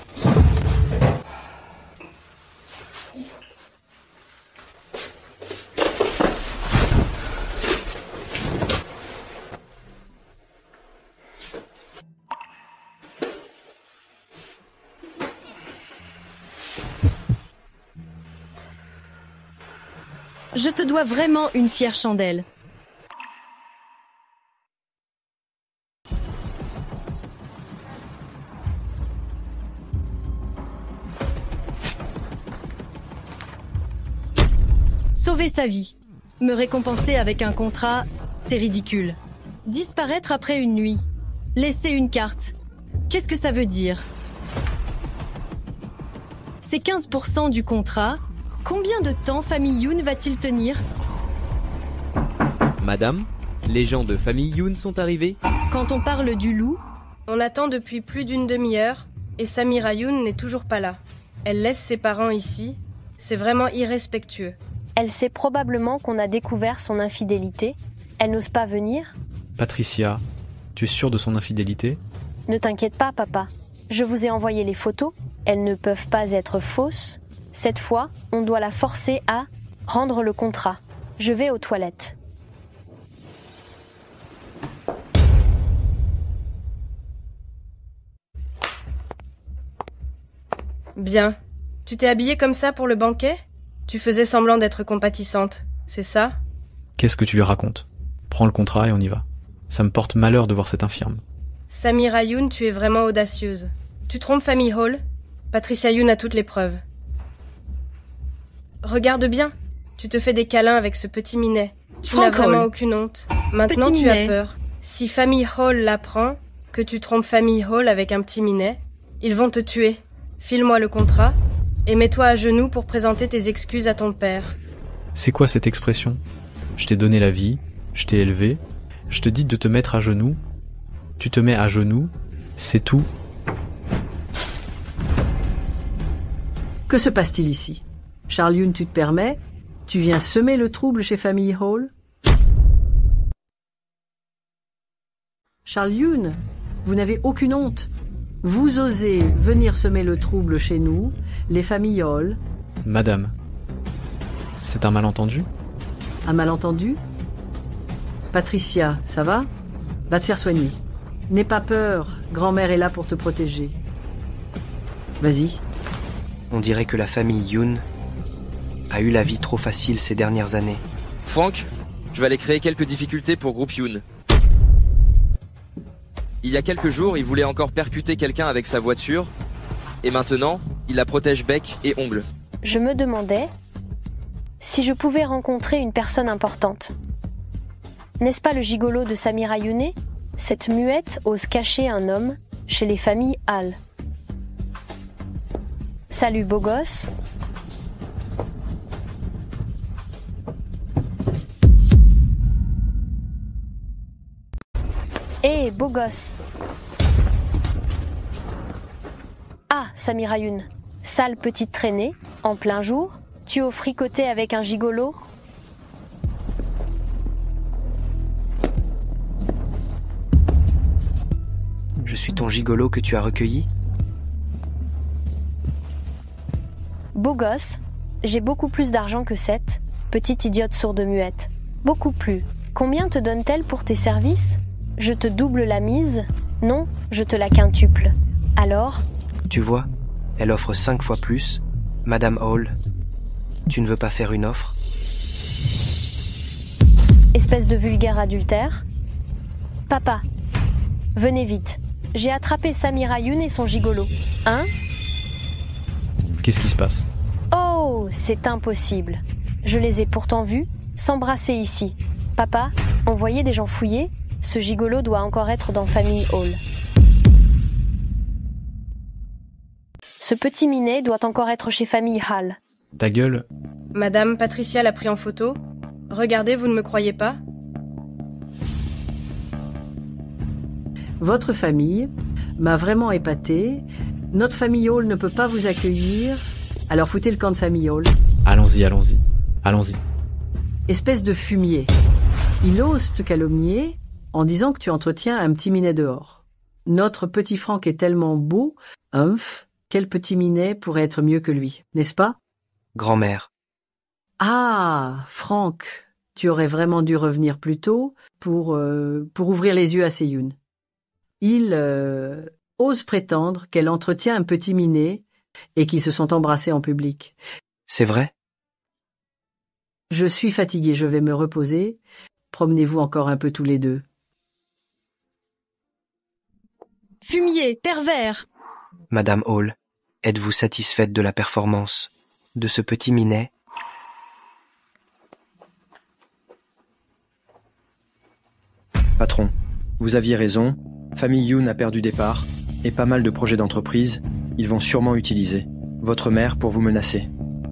[SPEAKER 2] Je te dois vraiment une fière chandelle. Sauver sa vie. Me récompenser avec un contrat, c'est ridicule. Disparaître après une nuit. Laisser une carte. Qu'est-ce que ça veut dire? C'est 15% du contrat. Combien de temps famille Yoon va-t-il tenir?
[SPEAKER 20] Madame, les gens de famille Yoon sont arrivés.
[SPEAKER 2] Quand on parle du loup,
[SPEAKER 5] on attend depuis plus d'une demi-heure et Samira Yoon n'est toujours pas là. Elle laisse ses parents ici. C'est vraiment irrespectueux.
[SPEAKER 6] Elle sait probablement qu'on a découvert son infidélité. Elle n'ose pas venir.
[SPEAKER 7] Patricia, tu es sûre de son infidélité?
[SPEAKER 6] Ne t'inquiète pas, papa. Je vous ai envoyé les photos. Elles ne peuvent pas être fausses. Cette fois, on doit la forcer à rendre le contrat. Je vais aux toilettes.
[SPEAKER 5] Bien. Tu t'es habillée comme ça pour le banquet? Tu faisais semblant d'être compatissante, c'est ça?
[SPEAKER 7] Qu'est-ce que tu lui racontes? Prends le contrat et on y va. Ça me porte malheur de voir cette infirme.
[SPEAKER 5] Samira Yoon, tu es vraiment audacieuse. Tu trompes famille Hall? Patricia Yoon a toutes les preuves. Regarde bien, tu te fais des câlins avec ce petit minet. Tu n'as vraiment aucune honte. Maintenant tu as peur. Si famille Hall l'apprend, que tu trompes famille Hall avec un petit minet, ils vont te tuer. File-moi le contrat et mets-toi à genoux pour présenter tes excuses à ton père.
[SPEAKER 7] C'est quoi cette expression? Je t'ai donné la vie, je t'ai élevé, je te dis de te mettre à genoux, tu te mets à genoux, c'est tout.
[SPEAKER 14] Que se passe-t-il ici? Charles Yoon, tu te permets? Tu viens semer le trouble chez famille Hall? Charles Yoon, vous n'avez aucune honte. Vous osez venir semer le trouble chez nous, les familles Hall.
[SPEAKER 7] Madame, c'est un malentendu?
[SPEAKER 14] Un malentendu? Patricia, ça va? Va te faire soigner. N'aie pas peur, grand-mère est là pour te protéger. Vas-y.
[SPEAKER 4] On dirait que la famille Yoon a eu la vie trop facile ces dernières années.
[SPEAKER 9] Franck, je vais aller créer quelques difficultés pour groupe Yoon. Il y a quelques jours, il voulait encore percuter quelqu'un avec sa voiture, et maintenant, il la protège bec et ongles.
[SPEAKER 6] Je me demandais si je pouvais rencontrer une personne importante. N'est-ce pas le gigolo de Samira Yoon? Cette muette ose cacher un homme chez les familles Hall. Salut beau gosse. Hé, beau gosse. Ah, Samira Yoon. Sale petite traînée, en plein jour, tu au fricoter avec un gigolo?
[SPEAKER 4] Je suis ton gigolo que tu as recueilli?
[SPEAKER 6] Beau gosse, j'ai beaucoup plus d'argent que cette petite idiote sourde-muette. Beaucoup plus. Combien te donne-t-elle pour tes services? Je te double la mise Non, je te la quintuple. Alors?
[SPEAKER 4] Tu vois, elle offre 5 fois plus. Madame Hall, tu ne veux pas faire une offre?
[SPEAKER 6] Espèce de vulgaire adultère. Papa, venez vite. J'ai attrapé Samira Youn et son gigolo. Hein?
[SPEAKER 7] Qu'est-ce qui se passe?
[SPEAKER 6] Oh, c'est impossible. Je les ai pourtant vus s'embrasser ici. Papa, on voyait des gens fouillés? Ce gigolo doit encore être dans Famille Hall. Ce petit minet doit encore être chez Famille Hall.
[SPEAKER 7] Ta gueule.
[SPEAKER 5] Madame Patricia l'a pris en photo. Regardez, vous ne me croyez pas?
[SPEAKER 14] Votre famille m'a vraiment épaté. Notre famille Hall ne peut pas vous accueillir. Alors foutez le camp de famille Hall.
[SPEAKER 7] Allons-y, allons-y. Allons-y.
[SPEAKER 14] Espèce de fumier. Il ose te calomnier en disant que tu entretiens un petit minet dehors. Notre petit Franck est tellement beau. Humph, quel petit minet pourrait être mieux que lui, n'est-ce pas?
[SPEAKER 4] Grand-mère.
[SPEAKER 14] Ah, Franck, tu aurais vraiment dû revenir plus tôt pour ouvrir les yeux à Seyoun. Il ose prétendre qu'elle entretient un petit minet et qu'ils se sont embrassés en public.
[SPEAKER 4] C'est vrai?
[SPEAKER 14] Je suis fatiguée, je vais me reposer. Promenez-vous encore un peu tous les deux.
[SPEAKER 2] Fumier, pervers!
[SPEAKER 4] Madame Hall, êtes-vous satisfaite de la performance de ce petit minet?
[SPEAKER 21] Patron, vous aviez raison. Famille Youn a perdu des parts et pas mal de projets d'entreprise. Ils vont sûrement utiliser votre mère pour vous menacer.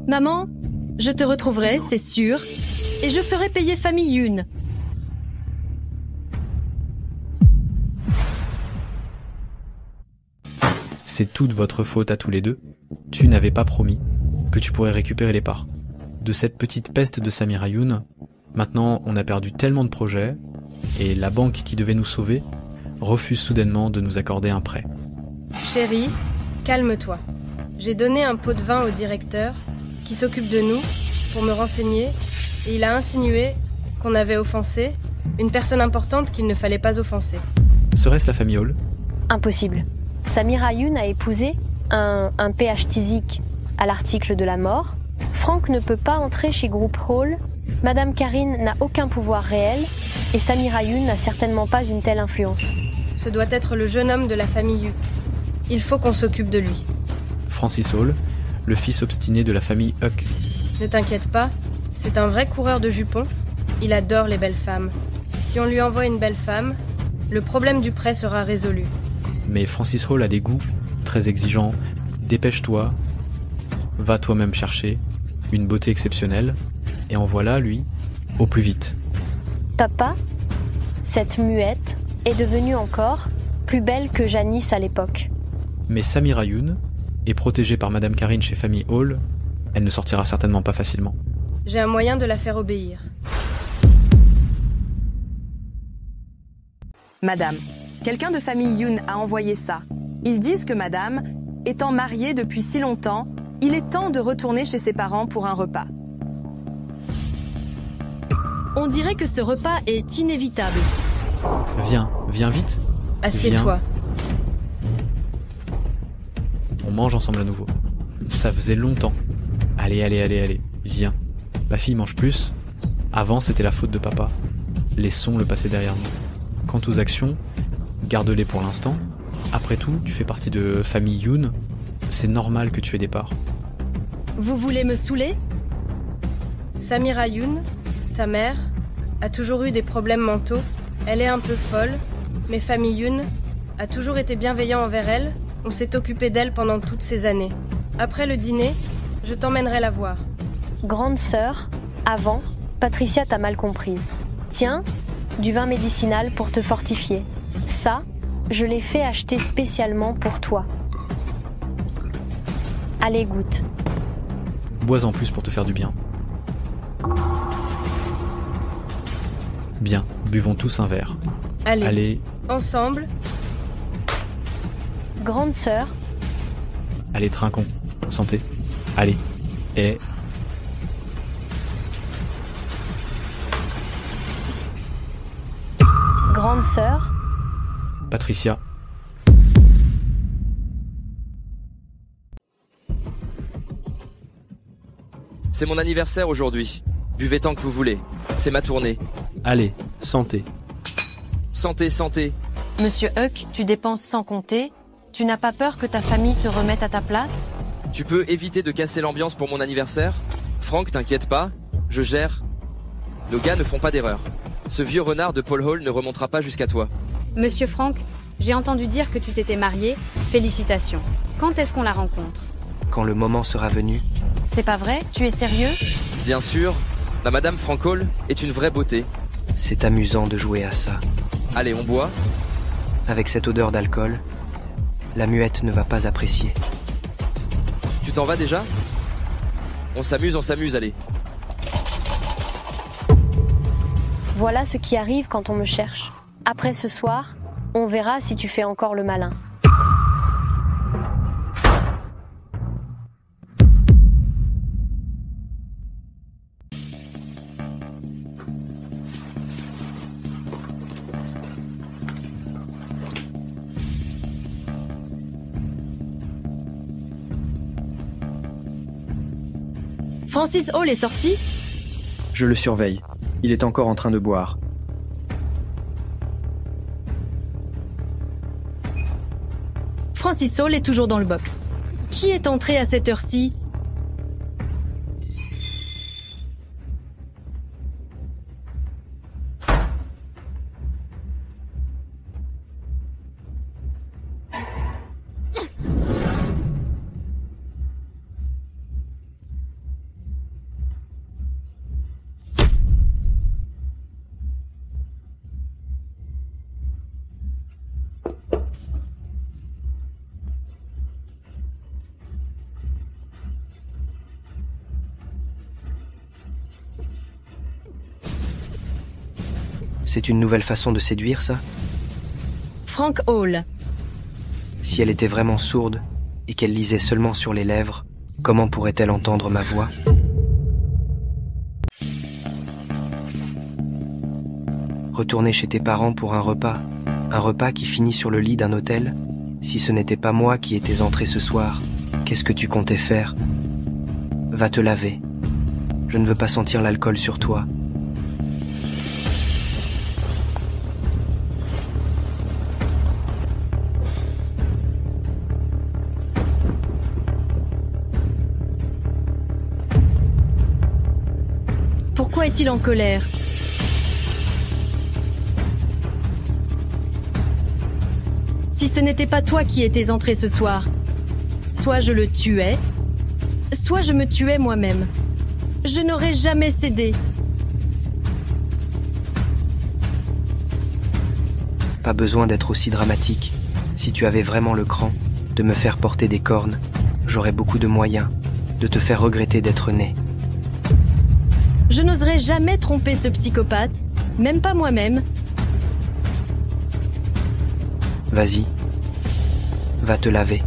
[SPEAKER 2] Maman, je te retrouverai, c'est sûr, et je ferai payer Famille Youn.
[SPEAKER 7] C'est toute votre faute à tous les deux. Tu n'avais pas promis que tu pourrais récupérer les parts. De cette petite peste de Samira Youn, maintenant on a perdu tellement de projets, et la banque qui devait nous sauver refuse soudainement de nous accorder un prêt.
[SPEAKER 5] Chérie, calme-toi. J'ai donné un pot de vin au directeur qui s'occupe de nous pour me renseigner et il a insinué qu'on avait offensé une personne importante qu'il ne fallait pas offenser.
[SPEAKER 7] Serait-ce la famille Hall?
[SPEAKER 6] Impossible. Samira Youn a épousé un PH-Tizik à l'article de la mort. Franck ne peut pas entrer chez Groupe Hall. Madame Karine n'a aucun pouvoir réel et Samira Youn n'a certainement pas une telle influence.
[SPEAKER 5] Ce doit être le jeune homme de la famille Yu. Il faut qu'on s'occupe de lui.
[SPEAKER 7] Francis Hall, le fils obstiné de la famille Huck.
[SPEAKER 5] Ne t'inquiète pas, c'est un vrai coureur de jupons. Il adore les belles femmes. Si on lui envoie une belle femme, le problème du prêt sera résolu.
[SPEAKER 7] Mais Francis Hall a des goûts très exigeants. Dépêche-toi, va toi-même chercher une beauté exceptionnelle et en voilà, lui, au plus vite.
[SPEAKER 6] Papa, cette muette est devenue encore plus belle que Janice à l'époque.
[SPEAKER 7] Mais Samira Youn est protégée par Madame Karine chez Famille Hall. Elle ne sortira certainement pas facilement.
[SPEAKER 5] J'ai un moyen de la faire obéir.
[SPEAKER 13] Madame, quelqu'un de Famille Youn a envoyé ça. Ils disent que madame, étant mariée depuis si longtemps, il est temps de retourner chez ses parents pour un repas.
[SPEAKER 2] On dirait que ce repas est inévitable.
[SPEAKER 7] Viens vite.
[SPEAKER 5] Assieds-toi.
[SPEAKER 7] On mange ensemble à nouveau. Ça faisait longtemps. Allez, viens. La fille mange plus. Avant, c'était la faute de papa. Laissons le passer derrière nous. Quant aux actions, garde-les pour l'instant. Après tout, tu fais partie de Famille Youn. C'est normal que tu aies des parts.
[SPEAKER 2] Vous voulez me saouler?
[SPEAKER 5] Samira Youn, ta mère, a toujours eu des problèmes mentaux. Elle est un peu folle, mais Famille Youn a toujours été bienveillant envers elle. On s'est occupé d'elle pendant toutes ces années. Après le dîner, je t'emmènerai la voir.
[SPEAKER 6] Grande sœur, avant, Patricia t'a mal comprise. Tiens, du vin médicinal pour te fortifier. Ça, je l'ai fait acheter spécialement pour toi. Allez, goûte.
[SPEAKER 7] Bois en plus pour te faire du bien. Bien, buvons tous un verre.
[SPEAKER 5] Allez. Ensemble.
[SPEAKER 6] Grande sœur.
[SPEAKER 7] Allez, trinquons. Santé. Allez. Et...
[SPEAKER 6] Grande sœur.
[SPEAKER 7] Patricia,
[SPEAKER 9] c'est mon anniversaire aujourd'hui. Buvez tant que vous voulez. C'est ma tournée.
[SPEAKER 7] Allez, santé.
[SPEAKER 9] Santé, santé.
[SPEAKER 6] Monsieur Huck, tu dépenses sans compter. Tu n'as pas peur que ta famille te remette à ta place?
[SPEAKER 9] Tu peux éviter de casser l'ambiance pour mon anniversaire? Frank, t'inquiète pas, je gère. Nos gars ne feront pas d'erreur. Ce vieux renard de Paul Hall ne remontera pas jusqu'à toi.
[SPEAKER 1] Monsieur Frank, j'ai entendu dire que tu t'étais marié. Félicitations. Quand est-ce qu'on la rencontre?
[SPEAKER 4] Quand le moment sera venu.
[SPEAKER 6] C'est pas vrai? Tu es sérieux?
[SPEAKER 9] Bien sûr, la Madame Frank Hall est une vraie beauté.
[SPEAKER 4] C'est amusant de jouer à ça.
[SPEAKER 9] Allez, on boit.
[SPEAKER 4] Avec cette odeur d'alcool, la muette ne va pas apprécier.
[SPEAKER 9] Tu t'en vas déjà? On s'amuse, allez.
[SPEAKER 6] Voilà ce qui arrive quand on me cherche. Après ce soir, on verra si tu fais encore le malin.
[SPEAKER 2] Francis Hall est sorti?
[SPEAKER 21] Je le surveille. Il est encore en train de boire.
[SPEAKER 2] Francis Hall est toujours dans le box. Qui est entré à cette heure-ci?
[SPEAKER 4] C'est une nouvelle façon de séduire, ça?
[SPEAKER 2] Frank Hall.
[SPEAKER 4] Si elle était vraiment sourde et qu'elle lisait seulement sur les lèvres, comment pourrait-elle entendre ma voix? Retourner chez tes parents pour un repas qui finit sur le lit d'un hôtel? Si ce n'était pas moi qui étais entré ce soir, qu'est-ce que tu comptais faire? Va te laver. Je ne veux pas sentir l'alcool sur toi.
[SPEAKER 2] Pourquoi est-il en colère? Si ce n'était pas toi qui étais entré ce soir, soit je le tuais, soit je me tuais moi-même. Je n'aurais jamais cédé.
[SPEAKER 4] Pas besoin d'être aussi dramatique. Si tu avais vraiment le cran de me faire porter des cornes, j'aurais beaucoup de moyens de te faire regretter d'être né.
[SPEAKER 2] Je n'oserais jamais tromper ce psychopathe, même pas moi-même.
[SPEAKER 4] Vas-y, va te laver.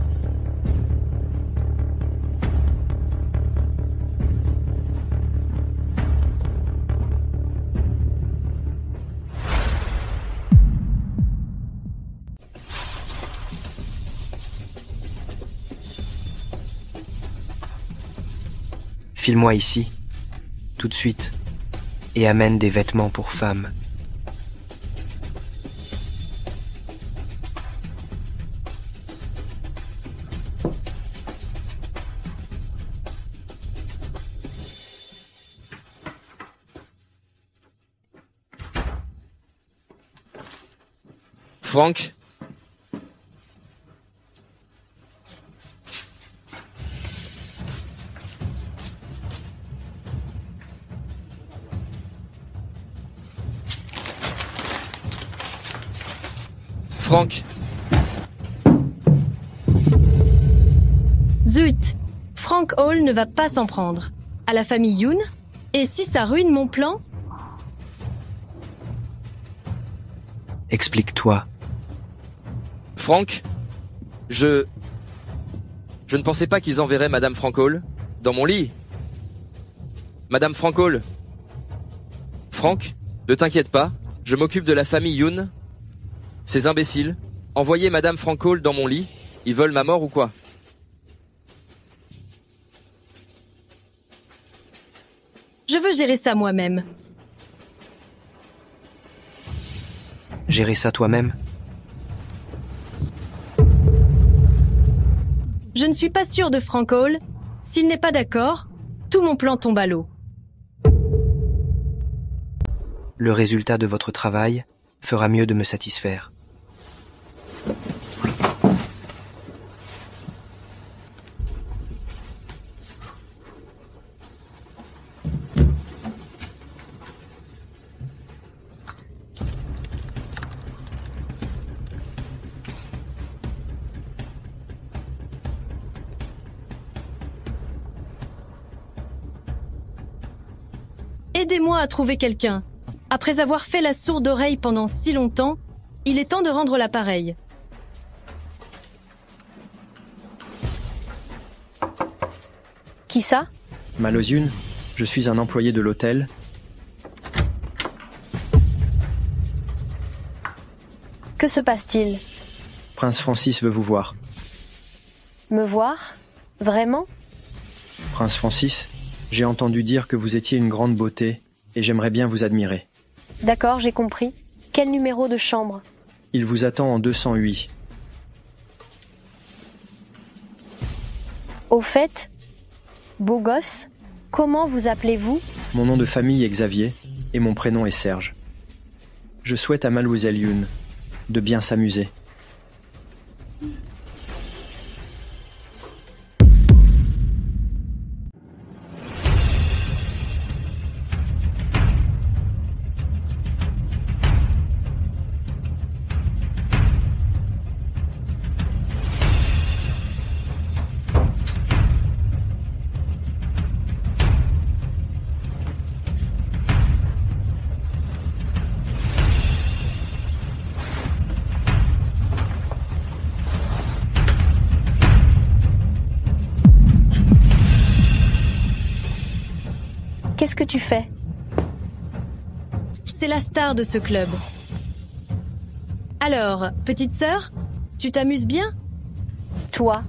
[SPEAKER 4] File-moi ici, tout de suite, et amène des vêtements pour femmes.
[SPEAKER 9] Frank? Frank?
[SPEAKER 2] Zut! Frank Hall ne va pas s'en prendre. À la famille Youn? Et si ça ruine mon plan?
[SPEAKER 4] Explique-toi.
[SPEAKER 9] Frank? Je ne pensais pas qu'ils enverraient Madame Frank Hall dans mon lit. Madame Frank Hall. Frank, ne t'inquiète pas, je m'occupe de la famille Youn. Ces imbéciles, envoyez Madame Frank Hall dans mon lit, ils veulent ma mort ou quoi?
[SPEAKER 2] Je veux gérer ça moi-même.
[SPEAKER 4] Gérer ça toi-même?
[SPEAKER 2] Je ne suis pas sûre de Frank Hall. S'il n'est pas d'accord, tout mon plan tombe à l'eau.
[SPEAKER 4] Le résultat de votre travail fera mieux de me satisfaire.
[SPEAKER 2] Aidez-moi à trouver quelqu'un. Après avoir fait la sourde oreille pendant si longtemps, il est temps de rendre l'appareil.
[SPEAKER 6] Qui ça?
[SPEAKER 21] Malosyun, je suis un employé de l'hôtel.
[SPEAKER 6] Que se passe-t-il?
[SPEAKER 21] Prince Francis veut vous voir.
[SPEAKER 6] Me voir? Vraiment?
[SPEAKER 21] Prince Francis, j'ai entendu dire que vous étiez une grande beauté et j'aimerais bien vous admirer.
[SPEAKER 6] D'accord, j'ai compris. Quel numéro de chambre?
[SPEAKER 21] Il vous attend en 208.
[SPEAKER 6] Au fait, beau gosse, comment vous appelez-vous?
[SPEAKER 21] Mon nom de famille est Xavier et mon prénom est Serge. Je souhaite à Mademoiselle Youn de bien s'amuser.
[SPEAKER 6] Qu'est-ce que tu fais?
[SPEAKER 2] C'est la star de ce club. Alors, petite sœur, tu t'amuses bien?
[SPEAKER 6] Toi.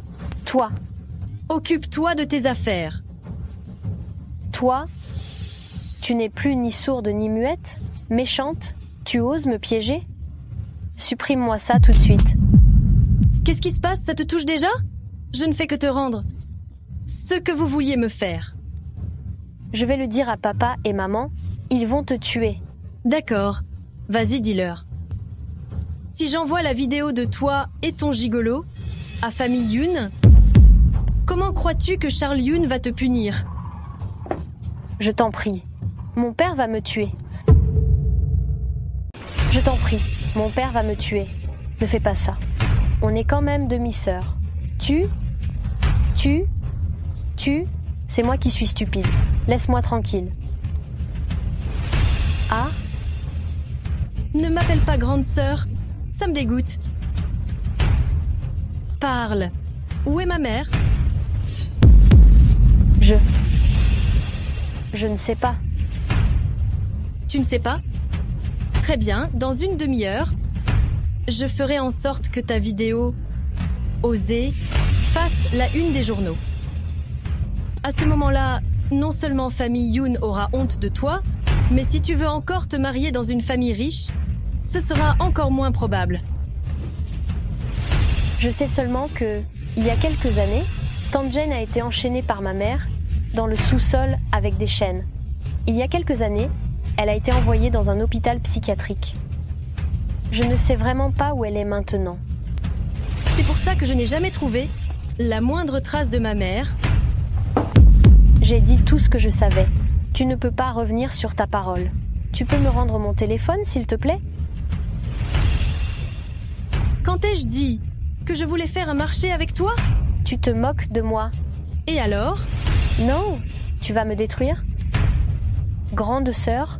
[SPEAKER 2] Occupe-toi de tes affaires.
[SPEAKER 6] Toi? Tu n'es plus ni sourde ni muette? Méchante? Tu oses me piéger? Supprime-moi ça tout de suite.
[SPEAKER 2] Qu'est-ce qui se passe? Ça te touche déjà? Je ne fais que te rendre ce que vous vouliez me faire.
[SPEAKER 6] Je vais le dire à papa et maman, ils vont te tuer.
[SPEAKER 2] D'accord, vas-y dis-leur. Si j'envoie la vidéo de toi et ton gigolo à famille Youn, comment crois-tu que Charles Youn va te punir?
[SPEAKER 6] Je t'en prie, mon père va me tuer. Je t'en prie, mon père va me tuer. Ne fais pas ça. On est quand même demi-sœurs. Tu, c'est moi qui suis stupide. Laisse-moi tranquille. Ah?
[SPEAKER 2] Ne m'appelle pas grande sœur, ça me dégoûte. Parle. Où est ma mère?
[SPEAKER 6] Je ne sais pas.
[SPEAKER 2] Tu ne sais pas? Très bien, dans une demi-heure, je ferai en sorte que ta vidéo osée fasse la une des journaux. À ce moment-là, non seulement famille Youn aura honte de toi, mais si tu veux encore te marier dans une famille riche, ce sera encore moins probable.
[SPEAKER 6] Je sais seulement que, il y a quelques années, Tante Jane a été enchaînée par ma mère dans le sous-sol avec des chaînes. Il y a quelques années, elle a été envoyée dans un hôpital psychiatrique. Je ne sais vraiment pas où elle est maintenant.
[SPEAKER 2] C'est pour ça que je n'ai jamais trouvé la moindre trace de ma mère.
[SPEAKER 6] J'ai dit tout ce que je savais. Tu ne peux pas revenir sur ta parole. Tu peux me rendre mon téléphone, s'il te plaît?
[SPEAKER 2] Quand ai-je dit que je voulais faire un marché avec toi?
[SPEAKER 6] Tu te moques de moi.
[SPEAKER 2] Et alors?
[SPEAKER 6] Non, tu vas me détruire? Grande sœur,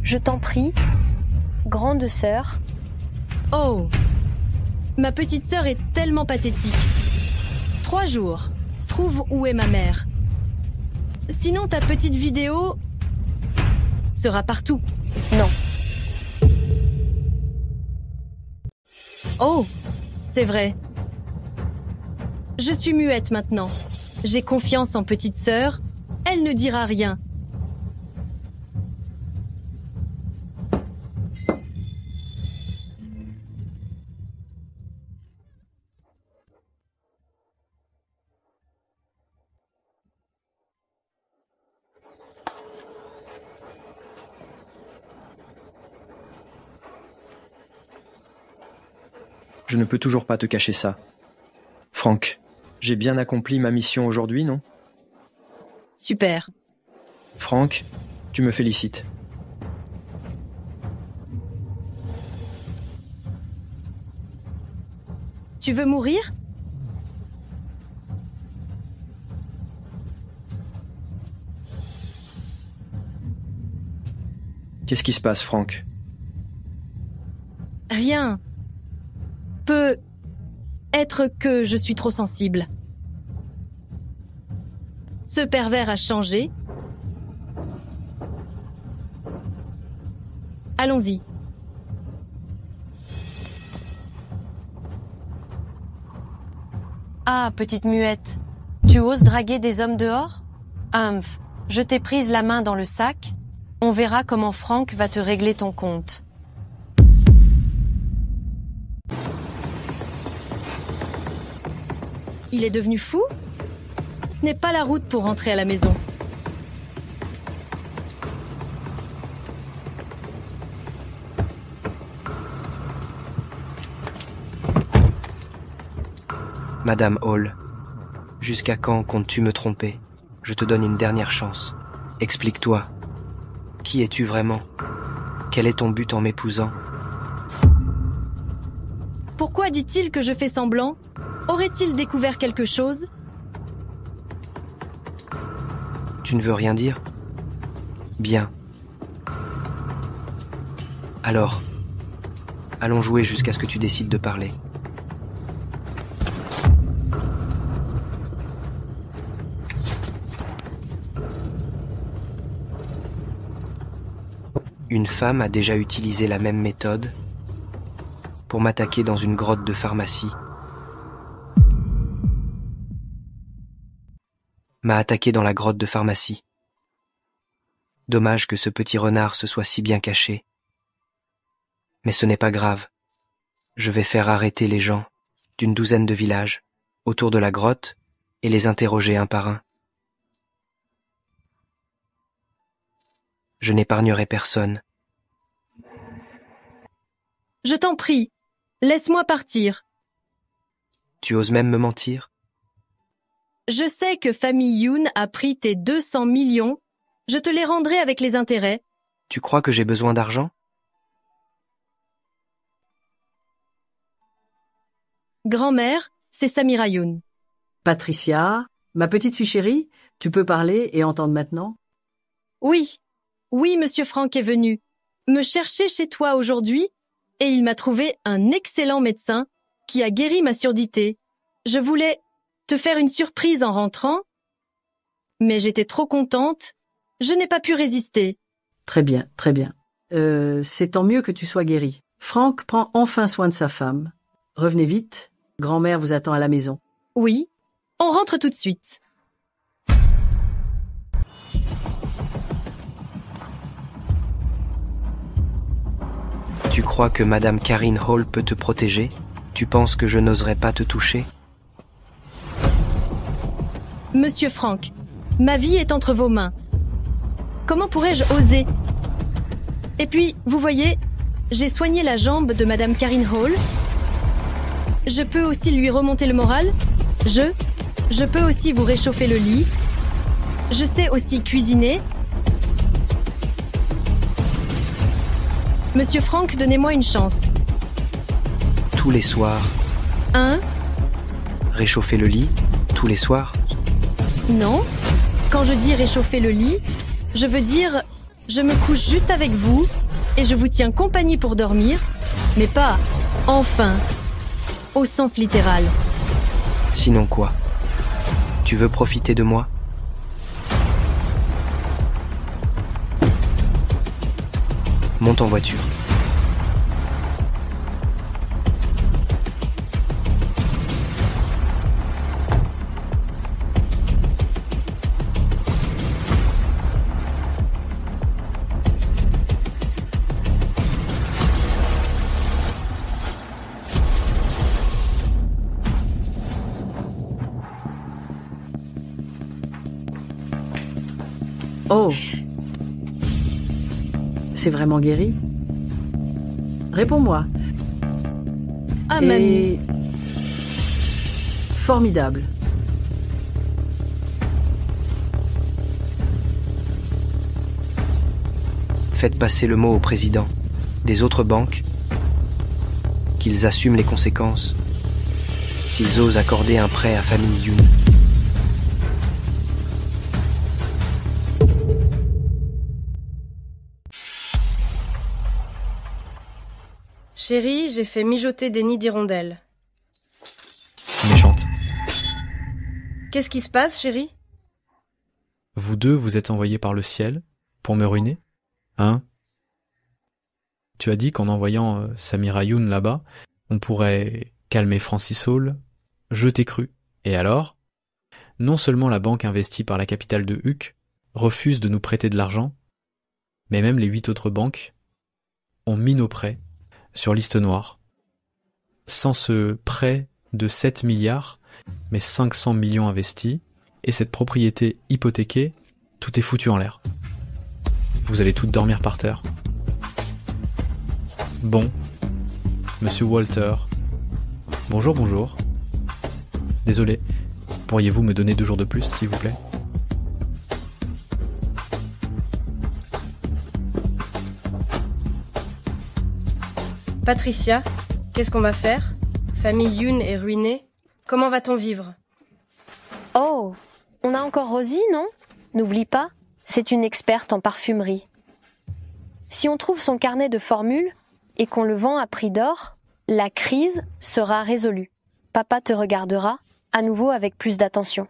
[SPEAKER 6] je t'en prie, grande sœur.
[SPEAKER 2] Oh, ma petite sœur est tellement pathétique. 3 jours, trouve où est ma mère. Sinon ta petite vidéo sera partout.
[SPEAKER 6] Non.
[SPEAKER 2] Oh, c'est vrai. Je suis muette maintenant. J'ai confiance en petite sœur. Elle ne dira rien.
[SPEAKER 21] Je ne peux toujours pas te cacher ça. Frank, j'ai bien accompli ma mission aujourd'hui, non?
[SPEAKER 2] Super.
[SPEAKER 21] Frank, tu me félicites.
[SPEAKER 2] Tu veux mourir?
[SPEAKER 21] Qu'est-ce qui se passe, Frank?
[SPEAKER 2] Rien. Peut être que je suis trop sensible. Ce pervers a changé. Allons-y.
[SPEAKER 6] Ah, petite muette, tu oses draguer des hommes dehors? Humph, je t'ai prise la main dans le sac. On verra comment Frank va te régler ton compte.
[SPEAKER 2] Il est devenu fou? Ce n'est pas la route pour rentrer à la maison.
[SPEAKER 4] Madame Hall, jusqu'à quand comptes-tu me tromper? Je te donne une dernière chance. Explique-toi. Qui es-tu vraiment? Quel est ton but en m'épousant?
[SPEAKER 2] Pourquoi dit-il que je fais semblant? Aurait-il découvert quelque chose?
[SPEAKER 4] Tu ne veux rien dire? Bien. Alors, allons jouer jusqu'à ce que tu décides de parler. Une femme a déjà utilisé la même méthode pour m'attaquer dans une grotte de pharmacie. M'a attaqué dans la grotte de pharmacie. Dommage que ce petit renard se soit si bien caché. Mais ce n'est pas grave. Je vais faire arrêter les gens d'une douzaine de villages autour de la grotte et les interroger un par un. Je n'épargnerai personne.
[SPEAKER 2] Je t'en prie, laisse-moi partir.
[SPEAKER 4] Tu oses même me mentir?
[SPEAKER 2] Je sais que famille Yoon a pris tes 200 millions. Je te les rendrai avec les intérêts.
[SPEAKER 4] Tu crois que j'ai besoin d'argent?
[SPEAKER 2] Grand-mère, c'est Samira Yoon.
[SPEAKER 14] Patricia, ma petite fille chérie, tu peux parler et entendre maintenant?
[SPEAKER 2] Oui, monsieur Frank est venu me chercher chez toi aujourd'hui et il m'a trouvé un excellent médecin qui a guéri ma surdité. Je voulais te faire une surprise en rentrant, mais j'étais trop contente, je n'ai pas pu résister.
[SPEAKER 14] Très bien, très bien. C'est tant mieux que tu sois guérie. Frank prend enfin soin de sa femme. Revenez vite, grand-mère vous attend à la maison.
[SPEAKER 2] Oui, on rentre tout de suite.
[SPEAKER 4] Tu crois que Madame Karin Hall peut te protéger? Tu penses que je n'oserais pas te toucher?
[SPEAKER 2] Monsieur Frank, ma vie est entre vos mains. Comment pourrais-je oser? Et puis, vous voyez, j'ai soigné la jambe de Madame Karin Hall. Je peux aussi lui remonter le moral. Je peux aussi vous réchauffer le lit. Je sais aussi cuisiner. Monsieur Frank, donnez-moi une chance.
[SPEAKER 4] Tous les soirs. Réchauffer le lit, tous les soirs?
[SPEAKER 2] Non. Quand je dis réchauffer le lit, je veux dire, je me couche juste avec vous et je vous tiens compagnie pour dormir, mais pas, enfin, au sens littéral.
[SPEAKER 4] Sinon quoi? Tu veux profiter de moi? Monte en voiture.
[SPEAKER 14] Oh! C'est vraiment guéri? Réponds-moi.
[SPEAKER 2] Ah,
[SPEAKER 14] Et...
[SPEAKER 2] mamie.
[SPEAKER 14] Formidable.
[SPEAKER 4] Faites passer le mot au président des autres banques qu'ils assument les conséquences s'ils osent accorder un prêt à famille Youn.
[SPEAKER 5] Chérie, j'ai fait mijoter des nids d'hirondelles.
[SPEAKER 7] Méchante.
[SPEAKER 5] Qu'est-ce qui se passe, chérie?
[SPEAKER 7] Vous deux, vous êtes envoyés par le ciel pour me ruiner? Hein? Tu as dit qu'en envoyant Samira Youn là-bas, on pourrait calmer Francis Hall. Je t'ai cru. Et alors? Non seulement la banque investie par la capitale de Huck refuse de nous prêter de l'argent, mais même les 8 autres banques ont mis nos prêts sur liste noire. Sans ce prêt de 7 milliards, mais 500 millions investis, et cette propriété hypothéquée, tout est foutu en l'air. Vous allez toutes dormir par terre. Bon, monsieur Walter. Bonjour, bonjour. Désolé, pourriez-vous me donner 2 jours de plus, s'il vous plaît?
[SPEAKER 5] Patricia, qu'est-ce qu'on va faire? Famille Youn est ruinée. Comment va-t-on vivre?
[SPEAKER 6] Oh, on a encore Rosie, non? N'oublie pas, c'est une experte en parfumerie. Si on trouve son carnet de formules et qu'on le vend à prix d'or, la crise sera résolue. Papa te regardera, à nouveau avec plus d'attention.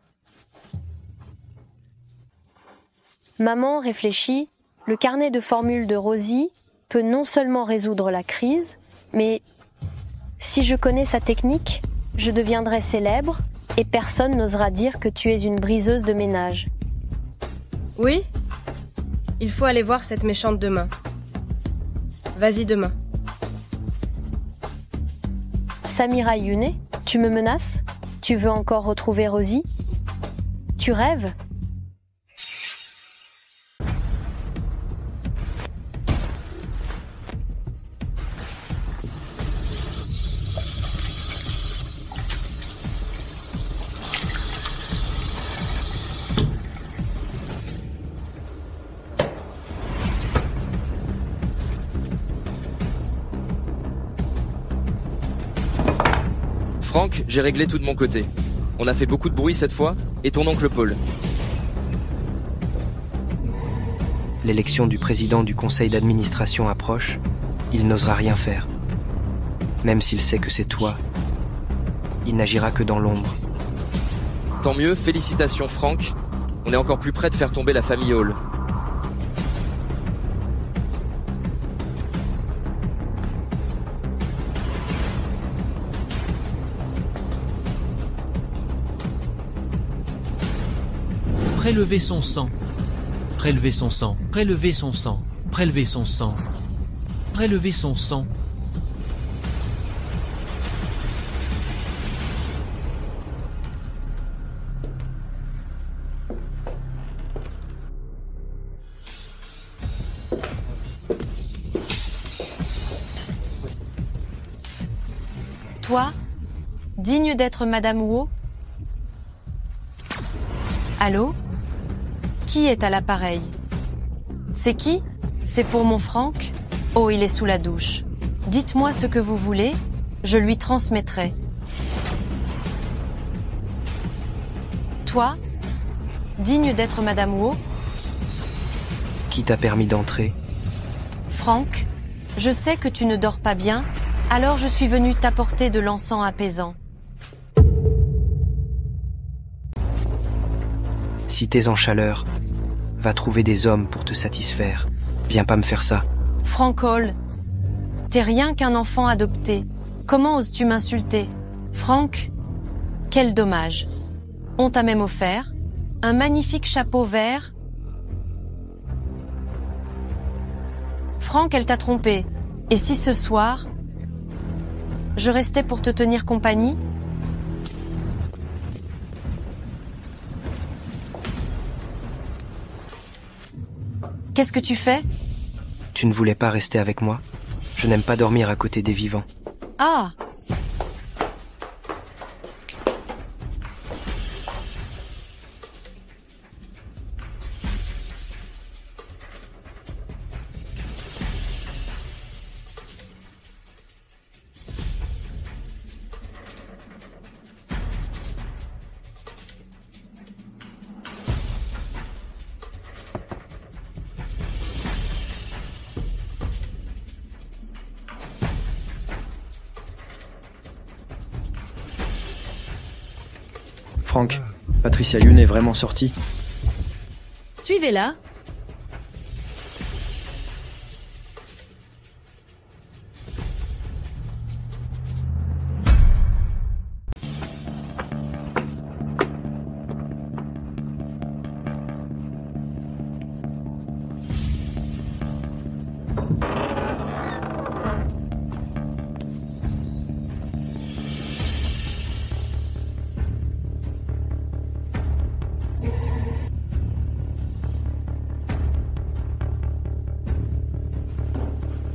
[SPEAKER 6] Maman réfléchit, le carnet de formules de Rosie peut non seulement résoudre la crise, mais si je connais sa technique, je deviendrai célèbre et personne n'osera dire que tu es une briseuse de ménage.
[SPEAKER 5] Oui? Il faut aller voir cette méchante demain. Vas-y demain.
[SPEAKER 6] Samira Youn, tu me menaces? Tu veux encore retrouver Rosie? Tu rêves?
[SPEAKER 9] Franck, j'ai réglé tout de mon côté. On a fait beaucoup de bruit cette fois, et ton oncle Paul.
[SPEAKER 4] L'élection du président du conseil d'administration approche, il n'osera rien faire. Même s'il sait que c'est toi, il n'agira que dans l'ombre.
[SPEAKER 9] Tant mieux, félicitations Franck. On est encore plus près de faire tomber la famille Hall.
[SPEAKER 19] Prélever son sang, prélever son sang, prélever son sang, prélever son sang, prélever son sang.
[SPEAKER 2] Toi, digne d'être Madame Wu? Allô? Qui est à l'appareil? C'est qui? C'est pour mon Franck? Oh, il est sous la douche. Dites-moi ce que vous voulez, je lui transmettrai. Toi, digne d'être Madame Wu?
[SPEAKER 4] Qui t'a permis d'entrer?
[SPEAKER 2] Franck, je sais que tu ne dors pas bien, alors je suis venue t'apporter de l'encens apaisant.
[SPEAKER 4] Si t'es en chaleur, va trouver des hommes pour te satisfaire. Viens pas me faire ça.
[SPEAKER 2] Franck Hall, t'es rien qu'un enfant adopté. Comment oses-tu m'insulter? Franck, quel dommage. On t'a même offert un magnifique chapeau vert. Franck, elle t'a trompé. Et si ce soir, je restais pour te tenir compagnie? Qu'est-ce que tu fais?
[SPEAKER 4] Tu ne voulais pas rester avec moi? Je n'aime pas dormir à côté des vivants.
[SPEAKER 2] Ah!
[SPEAKER 21] Frank, Patricia Youn est vraiment sortie?
[SPEAKER 2] Suivez-la.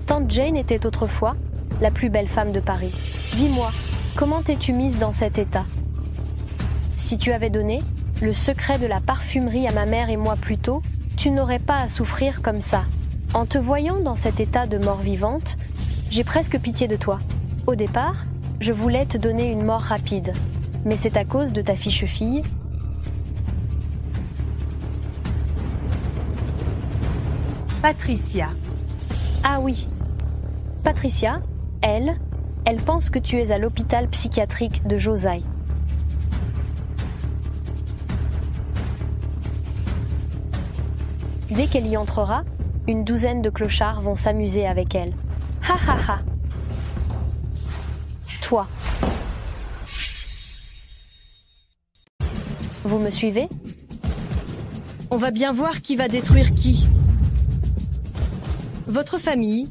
[SPEAKER 6] Tante Jane était autrefois la plus belle femme de Paris. Dis-moi, comment t'es-tu mise dans cet état? Si tu avais donné le secret de la parfumerie à ma mère et moi plus tôt, tu n'aurais pas à souffrir comme ça. En te voyant dans cet état de mort vivante, j'ai presque pitié de toi. Au départ, je voulais te donner une mort rapide, mais c'est à cause de ta fiche fille.
[SPEAKER 11] Patricia.
[SPEAKER 6] Ah oui. Patricia, elle pense que tu es à l'hôpital psychiatrique de Josai. Dès qu'elle y entrera, une douzaine de clochards vont s'amuser avec elle. Ha ha ha. Toi. Vous me suivez?
[SPEAKER 2] On va bien voir qui va détruire qui. Votre famille,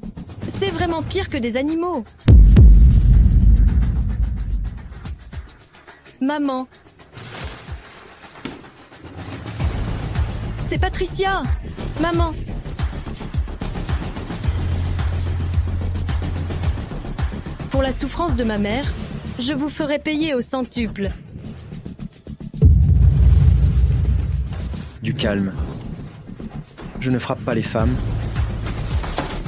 [SPEAKER 2] c'est vraiment pire que des animaux. Maman. C'est Patricia. Maman. Pour la souffrance de ma mère, je vous ferai payer au centuple.
[SPEAKER 21] Du calme. Je ne frappe pas les femmes,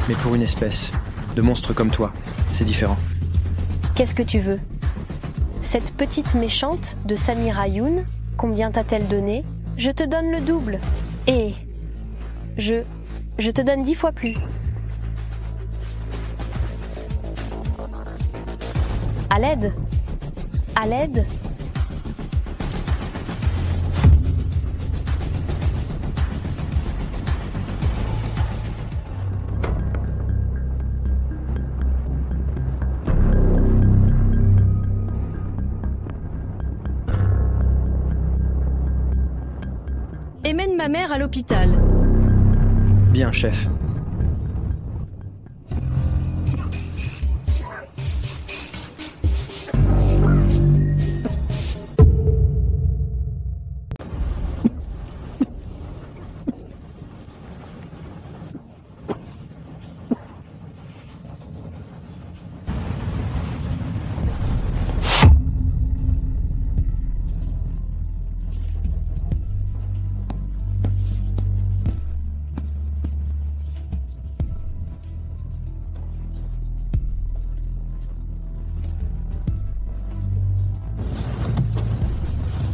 [SPEAKER 21] mais pour une espèce de monstre comme toi, c'est différent.
[SPEAKER 6] Qu'est-ce que tu veux? Cette petite méchante de Samira Youn, combien t'a-t-elle donné? Je te donne le double. Et je te donne 10 fois plus. À l'aide? À l'aide?
[SPEAKER 2] Et mène ma mère à l'hôpital.
[SPEAKER 21] Bien, chef.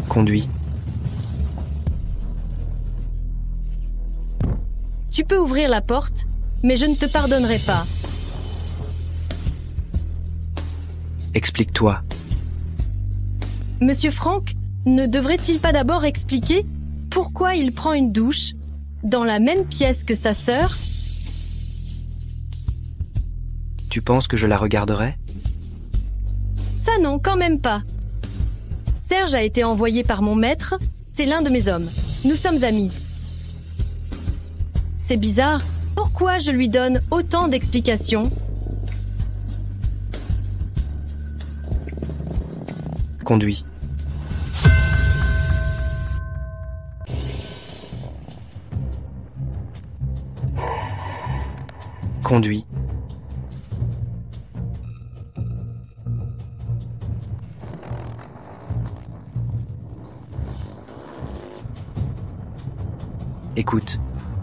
[SPEAKER 21] Conduis.
[SPEAKER 2] Tu peux ouvrir la porte, mais je ne te pardonnerai pas.
[SPEAKER 21] Explique-toi.
[SPEAKER 2] Monsieur Frank ne devrait-il pas d'abord expliquer pourquoi il prend une douche dans la même pièce que sa sœur?
[SPEAKER 21] Tu penses que je la regarderai?
[SPEAKER 2] Ça non, quand même pas. Serge a été envoyé par mon maître, c'est l'un de mes hommes. Nous sommes amis. C'est bizarre, pourquoi je lui donne autant d'explications?
[SPEAKER 21] Conduis. Conduis. Écoute,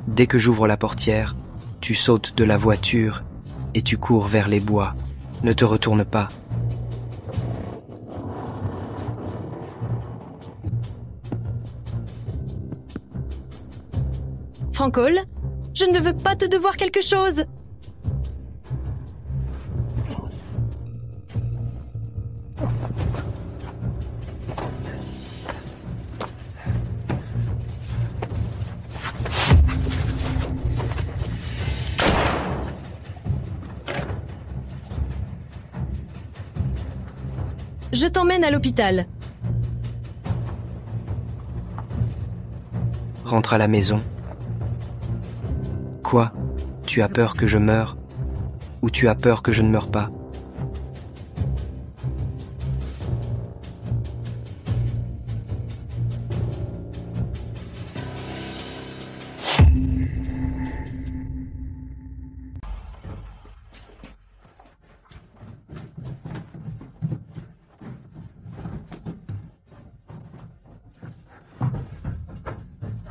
[SPEAKER 21] dès que j'ouvre la portière, tu sautes de la voiture et tu cours vers les bois. Ne te retourne pas.
[SPEAKER 2] Frank-Hall, je ne veux pas te devoir quelque chose. Je t'emmène à l'hôpital.
[SPEAKER 4] Rentre à la maison. Quoi? Tu as peur que je meure? Ou tu as peur que je ne meure pas?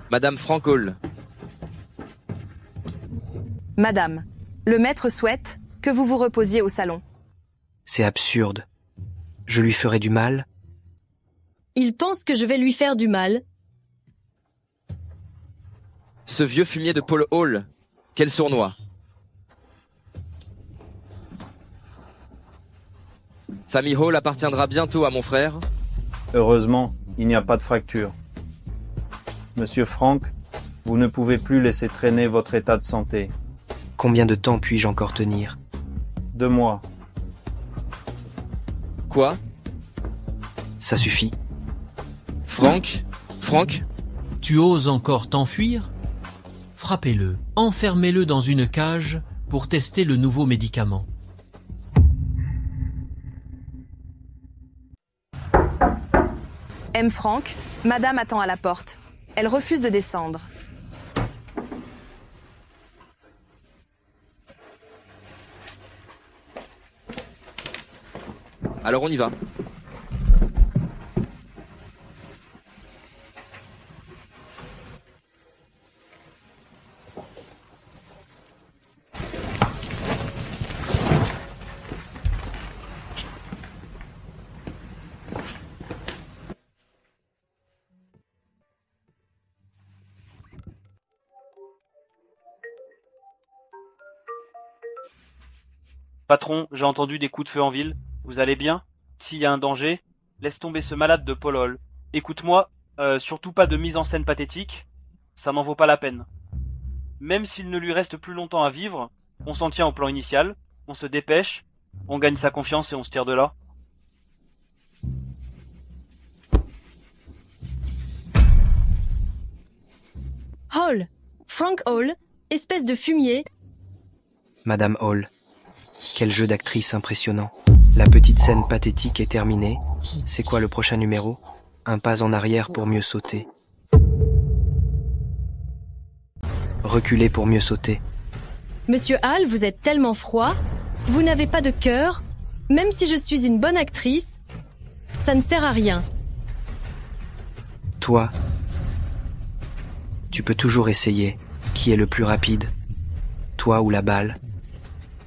[SPEAKER 9] Madame Frank-Hall.
[SPEAKER 13] Madame, le maître souhaite que vous vous reposiez au salon.
[SPEAKER 4] C'est absurde. Je lui ferai du mal?
[SPEAKER 2] Il pense que je vais lui faire du mal.
[SPEAKER 9] Ce vieux fumier de Paul Hall. Quel sournois. Famille Hall appartiendra bientôt à mon frère.
[SPEAKER 15] Heureusement, il n'y a pas de fracture. Monsieur Frank, vous ne pouvez plus laisser traîner votre état de santé.
[SPEAKER 4] Combien de temps puis-je encore tenir?
[SPEAKER 15] 2 mois.
[SPEAKER 9] Quoi?
[SPEAKER 4] Ça suffit.
[SPEAKER 9] Frank?
[SPEAKER 19] Tu oses encore t'enfuir? Frappez-le, enfermez-le dans une cage pour tester le nouveau médicament.
[SPEAKER 13] M. Frank, Madame attend à la porte. Elle refuse de descendre.
[SPEAKER 9] Alors on y va.
[SPEAKER 8] Patron, j'ai entendu des coups de feu en ville. Vous allez bien? S'il y a un danger, laisse tomber ce malade de Paul Hall. Écoute-moi, surtout pas de mise en scène pathétique. Ça n'en vaut pas la peine. Même s'il ne lui reste plus longtemps à vivre, on s'en tient au plan initial, on se dépêche, on gagne sa confiance et on se tire de là.
[SPEAKER 2] Hall, Frank Hall, espèce de fumier.
[SPEAKER 4] Madame Hall. Quel jeu d'actrice impressionnant. La petite scène pathétique est terminée. C'est quoi le prochain numéro? Un pas en arrière pour mieux sauter. Reculer pour mieux sauter.
[SPEAKER 2] Monsieur Hall, vous êtes tellement froid. Vous n'avez pas de cœur. Même si je suis une bonne actrice, ça ne sert à rien.
[SPEAKER 4] Toi, tu peux toujours essayer. Qui est le plus rapide? Toi ou la balle?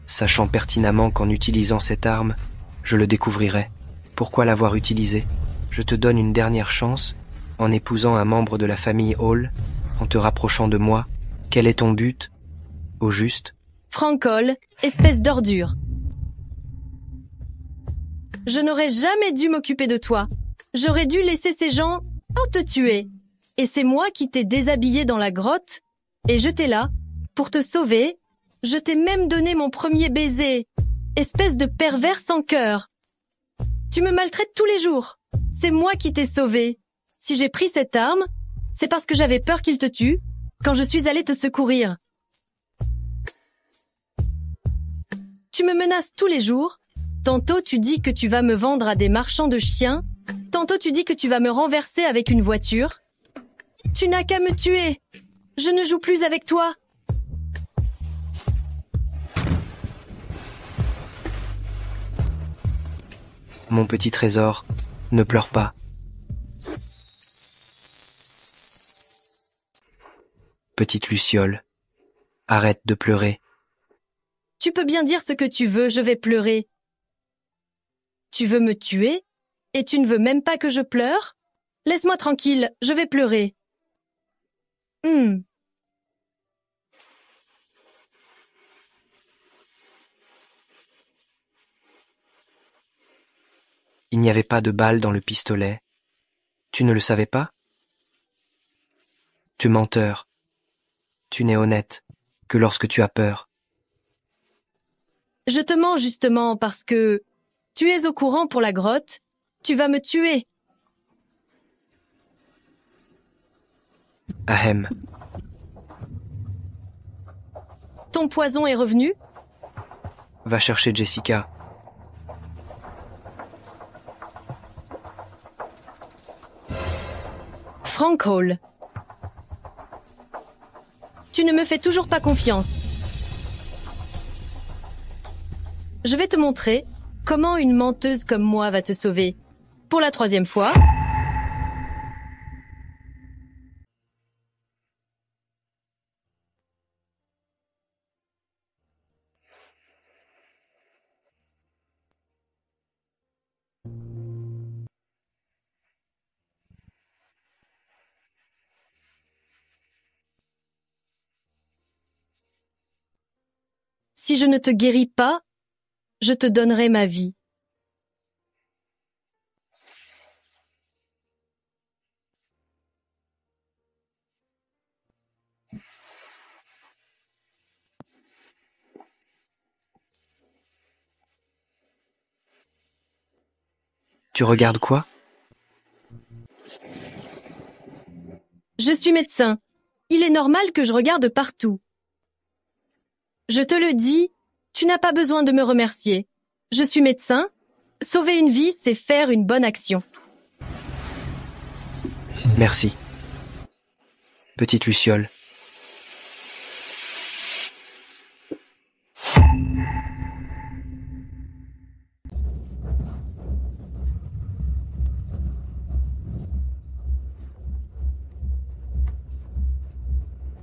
[SPEAKER 4] Sachant pertinemment qu'en utilisant cette arme, je le découvrirai. Pourquoi l'avoir utilisée? Je te donne une dernière chance, en épousant un membre de la famille Hall, en te rapprochant de moi. Quel est ton but? Au juste?
[SPEAKER 2] Frank Hall, espèce d'ordure. Je n'aurais jamais dû m'occuper de toi. J'aurais dû laisser ces gens te tuer. Et c'est moi qui t'ai déshabillé dans la grotte, et j'étais là, pour te sauver. Je t'ai même donné mon premier baiser. Espèce de pervers sans cœur. Tu me maltraites tous les jours. C'est moi qui t'ai sauvé. Si j'ai pris cette arme, c'est parce que j'avais peur qu'il te tue, quand je suis allée te secourir. Tu me menaces tous les jours. Tantôt tu dis que tu vas me vendre à des marchands de chiens. Tantôt tu dis que tu vas me renverser avec une voiture. Tu n'as qu'à me tuer. Je ne joue plus avec toi.
[SPEAKER 4] Mon petit trésor, ne pleure pas. Petite Luciole, arrête de pleurer.
[SPEAKER 2] Tu peux bien dire ce que tu veux, je vais pleurer. Tu veux me tuer? Et tu ne veux même pas que je pleure? Laisse-moi tranquille, je vais pleurer.
[SPEAKER 4] Il n'y avait pas de balle dans le pistolet. Tu ne le savais pas? Tu menteur. Tu n'es honnête que lorsque tu as peur.
[SPEAKER 2] Je te mens justement parce que tu es au courant pour la grotte, Tu vas me tuer.
[SPEAKER 4] Ahem.
[SPEAKER 2] Ton poison est revenu?
[SPEAKER 4] Va chercher Jessica.
[SPEAKER 2] Frank Hall. Tu ne me fais toujours pas confiance. Je vais te montrer comment une menteuse comme moi va te sauver. Pour la 3e fois. Si je ne te guéris pas, je te donnerai ma vie.
[SPEAKER 4] Tu regardes quoi?
[SPEAKER 2] Je suis médecin. Il est normal que je regarde partout. Je te le dis, tu n'as pas besoin de me remercier. Je suis médecin. Sauver une vie, c'est faire une bonne action.
[SPEAKER 4] Merci. Petite Luciole.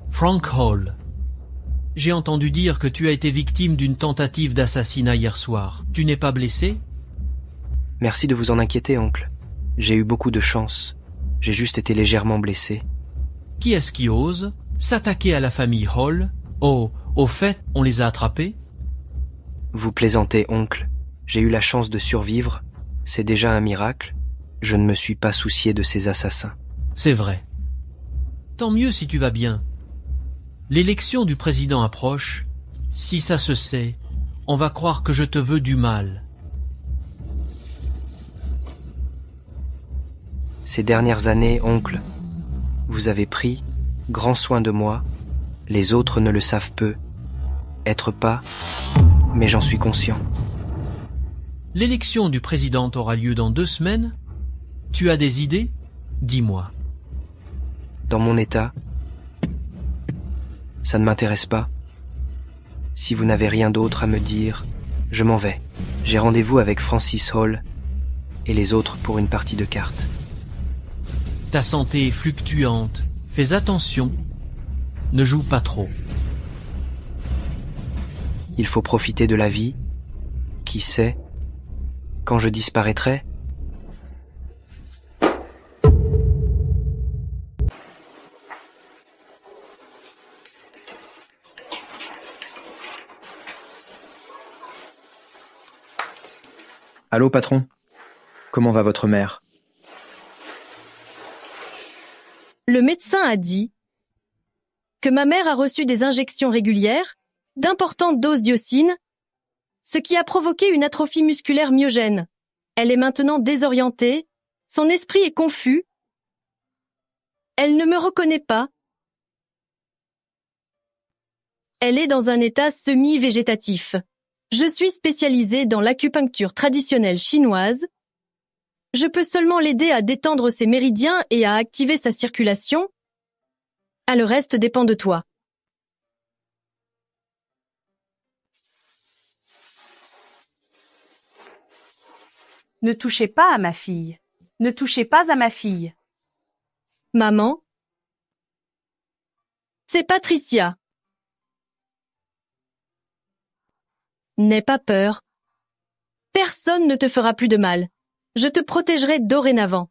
[SPEAKER 19] Frank Hall. J'ai entendu dire que tu as été victime d'une tentative d'assassinat hier soir. Tu n'es pas blessé?
[SPEAKER 4] Merci de vous en inquiéter, oncle. J'ai eu beaucoup de chance. J'ai juste été légèrement blessé.
[SPEAKER 19] Qui est-ce qui ose s'attaquer à la famille Hall? Oh, au fait, on les a attrapés?
[SPEAKER 4] Vous plaisantez, oncle. J'ai eu la chance de survivre. C'est déjà un miracle. Je ne me suis pas soucié de ces assassins.
[SPEAKER 19] C'est vrai. Tant mieux si tu vas bien. L'élection du président approche. Si ça se sait, on va croire que je te veux du mal.
[SPEAKER 4] Ces dernières années, oncle, vous avez pris grand soin de moi. Les autres ne le savent peu. Être pas, mais j'en suis conscient.
[SPEAKER 19] L'élection du président aura lieu dans 2 semaines. Tu as des idées? Dis-moi.
[SPEAKER 4] Dans mon état, ça ne m'intéresse pas. Si vous n'avez rien d'autre à me dire, je m'en vais. J'ai rendez-vous avec Francis Hall et les autres pour une partie de cartes.
[SPEAKER 19] Ta santé est fluctuante. Fais attention. Ne joue pas trop.
[SPEAKER 4] Il faut profiter de la vie. Qui sait, quand je disparaîtrai?
[SPEAKER 21] Allô, patron? Comment va votre mère?
[SPEAKER 2] Le médecin a dit que ma mère a reçu des injections régulières d'importantes doses d'iocine, ce qui a provoqué une atrophie musculaire myogène. Elle est maintenant désorientée, son esprit est confus, elle ne me reconnaît pas, elle est dans un état semi-végétatif. Je suis spécialisée dans l'acupuncture traditionnelle chinoise. Je peux seulement l'aider à détendre ses méridiens et à activer sa circulation. Le reste dépend de toi.
[SPEAKER 11] Ne touchez pas à ma fille. Ne touchez pas à ma fille.
[SPEAKER 2] Maman? C'est Patricia. N'aie pas peur. Personne ne te fera plus de mal. Je te protégerai dorénavant.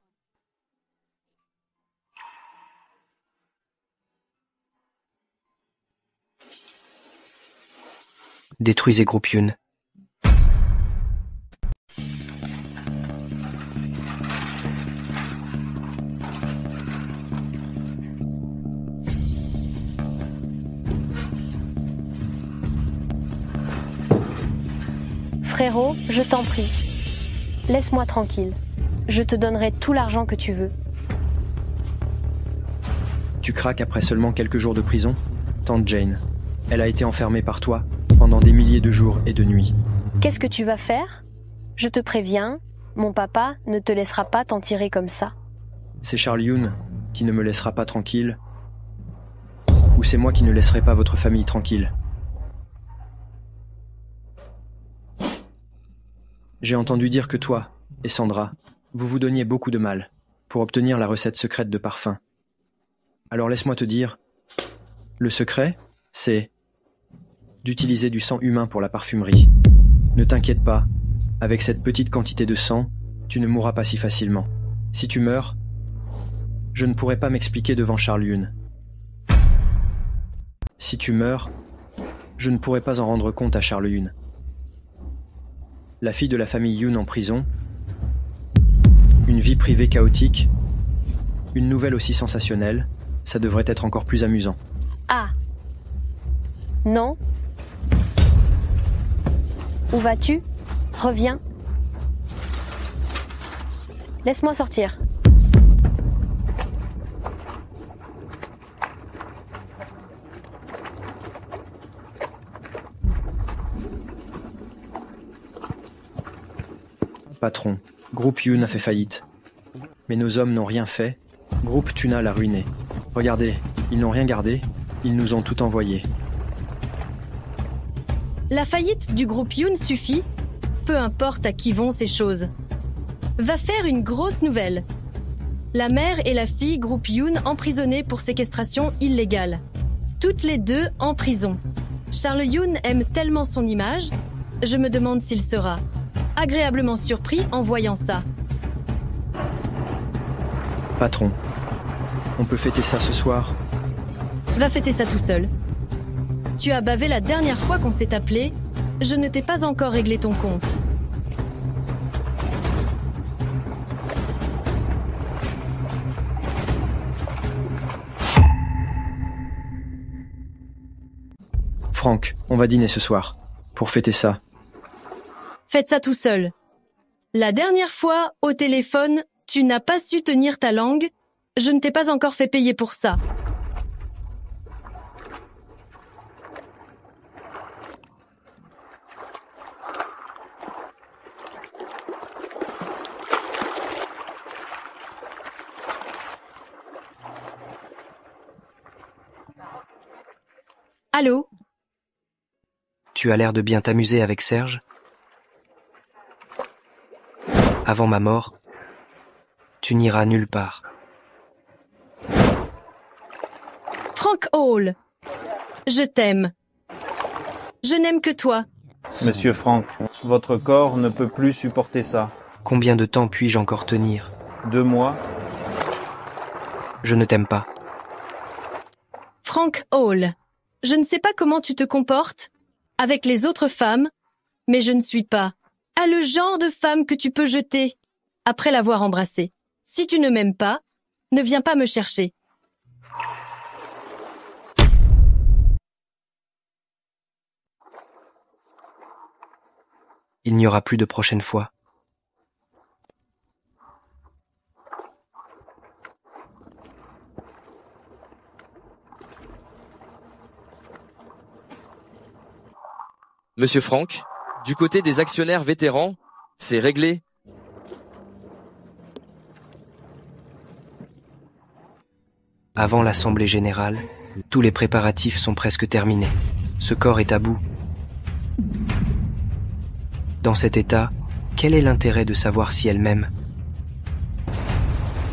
[SPEAKER 4] Détruisez Groupe Yun.
[SPEAKER 6] Frérot, je t'en prie. Laisse-moi tranquille. Je te donnerai tout l'argent que tu veux.
[SPEAKER 21] Tu craques après seulement quelques jours de prison? Tante Jane, elle a été enfermée par toi pendant des milliers de jours et de nuits.
[SPEAKER 6] Qu'est-ce que tu vas faire? Je te préviens, mon papa ne te laissera pas t'en tirer comme ça.
[SPEAKER 21] C'est Charles Yoon qui ne me laissera pas tranquille, ou c'est moi qui ne laisserai pas votre famille tranquille? J'ai entendu dire que toi et Sandra, vous vous donniez beaucoup de mal pour obtenir la recette secrète de parfum. Alors laisse-moi te dire, le secret, c'est d'utiliser du sang humain pour la parfumerie. Ne t'inquiète pas, avec cette petite quantité de sang, tu ne mourras pas si facilement. Si tu meurs, je ne pourrai pas m'expliquer devant Charles Yoon. Si tu meurs, je ne pourrai pas en rendre compte à Charles Yoon. La fille de la famille Yoon en prison, une vie privée chaotique, une nouvelle aussi sensationnelle, ça devrait être encore plus amusant.
[SPEAKER 6] Ah. Non. Où vas-tu? Reviens. Laisse-moi sortir.
[SPEAKER 21] Patron, Groupe Yoon a fait faillite. Mais nos hommes n'ont rien fait. Groupe Tuna l'a ruiné. Regardez, ils n'ont rien gardé, ils nous ont tout envoyé.
[SPEAKER 2] La faillite du groupe Yoon suffit, peu importe à qui vont ces choses. Va faire une grosse nouvelle. La mère et la fille groupe Yoon emprisonnées pour séquestration illégale. Toutes les deux en prison. Charles Yoon aime tellement son image, je me demande s'il sera agréablement surpris en voyant ça.
[SPEAKER 21] Patron, on peut fêter ça ce soir?
[SPEAKER 2] Va fêter ça tout seul. Tu as bavé la dernière fois qu'on s'est appelé, je ne t'ai pas encore réglé ton compte.
[SPEAKER 21] Franck, on va dîner ce soir, pour fêter ça.
[SPEAKER 2] Faites ça tout seul. La dernière fois, au téléphone, tu n'as pas su tenir ta langue, je ne t'ai pas encore fait payer pour ça. Allô?
[SPEAKER 4] Tu as l'air de bien t'amuser avec Serge? Avant ma mort, tu n'iras nulle part.
[SPEAKER 2] Frank Hall, je t'aime. Je n'aime que toi.
[SPEAKER 15] Monsieur Frank, votre corps ne peut plus supporter ça.
[SPEAKER 4] Combien de temps puis-je encore tenir?
[SPEAKER 15] 2 mois.
[SPEAKER 4] Je ne t'aime pas.
[SPEAKER 2] Frank Hall, je ne sais pas comment tu te comportes avec les autres femmes, mais je ne suis pas le genre de femme que tu peux jeter après l'avoir embrassée. Si tu ne m'aimes pas, ne viens pas me chercher.
[SPEAKER 4] Il n'y aura plus de prochaine fois.
[SPEAKER 9] Monsieur Franck, du côté des actionnaires vétérans, c'est réglé.
[SPEAKER 4] Avant l'Assemblée générale, tous les préparatifs sont presque terminés. Ce corps est à bout. Dans cet état, quel est l'intérêt de savoir si elle m'aime?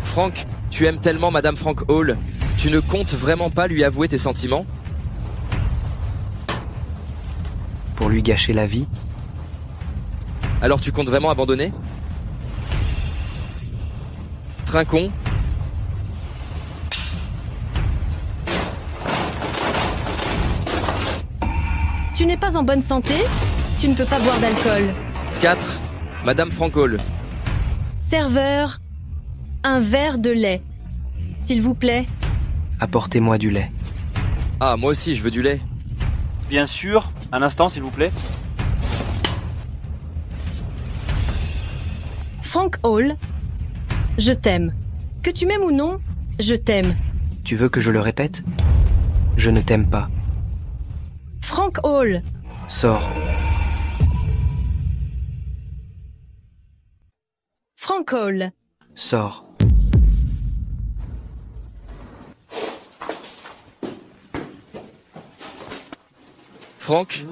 [SPEAKER 9] Franck, tu aimes tellement Madame Frank Hall, tu ne comptes vraiment pas lui avouer tes sentiments?
[SPEAKER 4] Pour lui gâcher la vie?
[SPEAKER 9] Alors tu comptes vraiment abandonner? Trinquons.
[SPEAKER 2] Tu n'es pas en bonne santé? Tu ne peux pas boire d'alcool.
[SPEAKER 9] 4. Madame Frank Hall.
[SPEAKER 2] Serveur, un verre de lait. S'il vous plaît.
[SPEAKER 4] Apportez-moi du lait.
[SPEAKER 9] Ah, moi aussi, je veux du lait.
[SPEAKER 8] Bien sûr. Un instant, s'il vous plaît.
[SPEAKER 2] Frank Hall, Je t'aime. Que tu m'aimes ou non, je t'aime.
[SPEAKER 4] Tu veux que je le répète? Je ne t'aime pas.
[SPEAKER 2] Frank Hall.
[SPEAKER 4] Sors.
[SPEAKER 2] Frank Hall.
[SPEAKER 4] Sors.
[SPEAKER 9] Frank?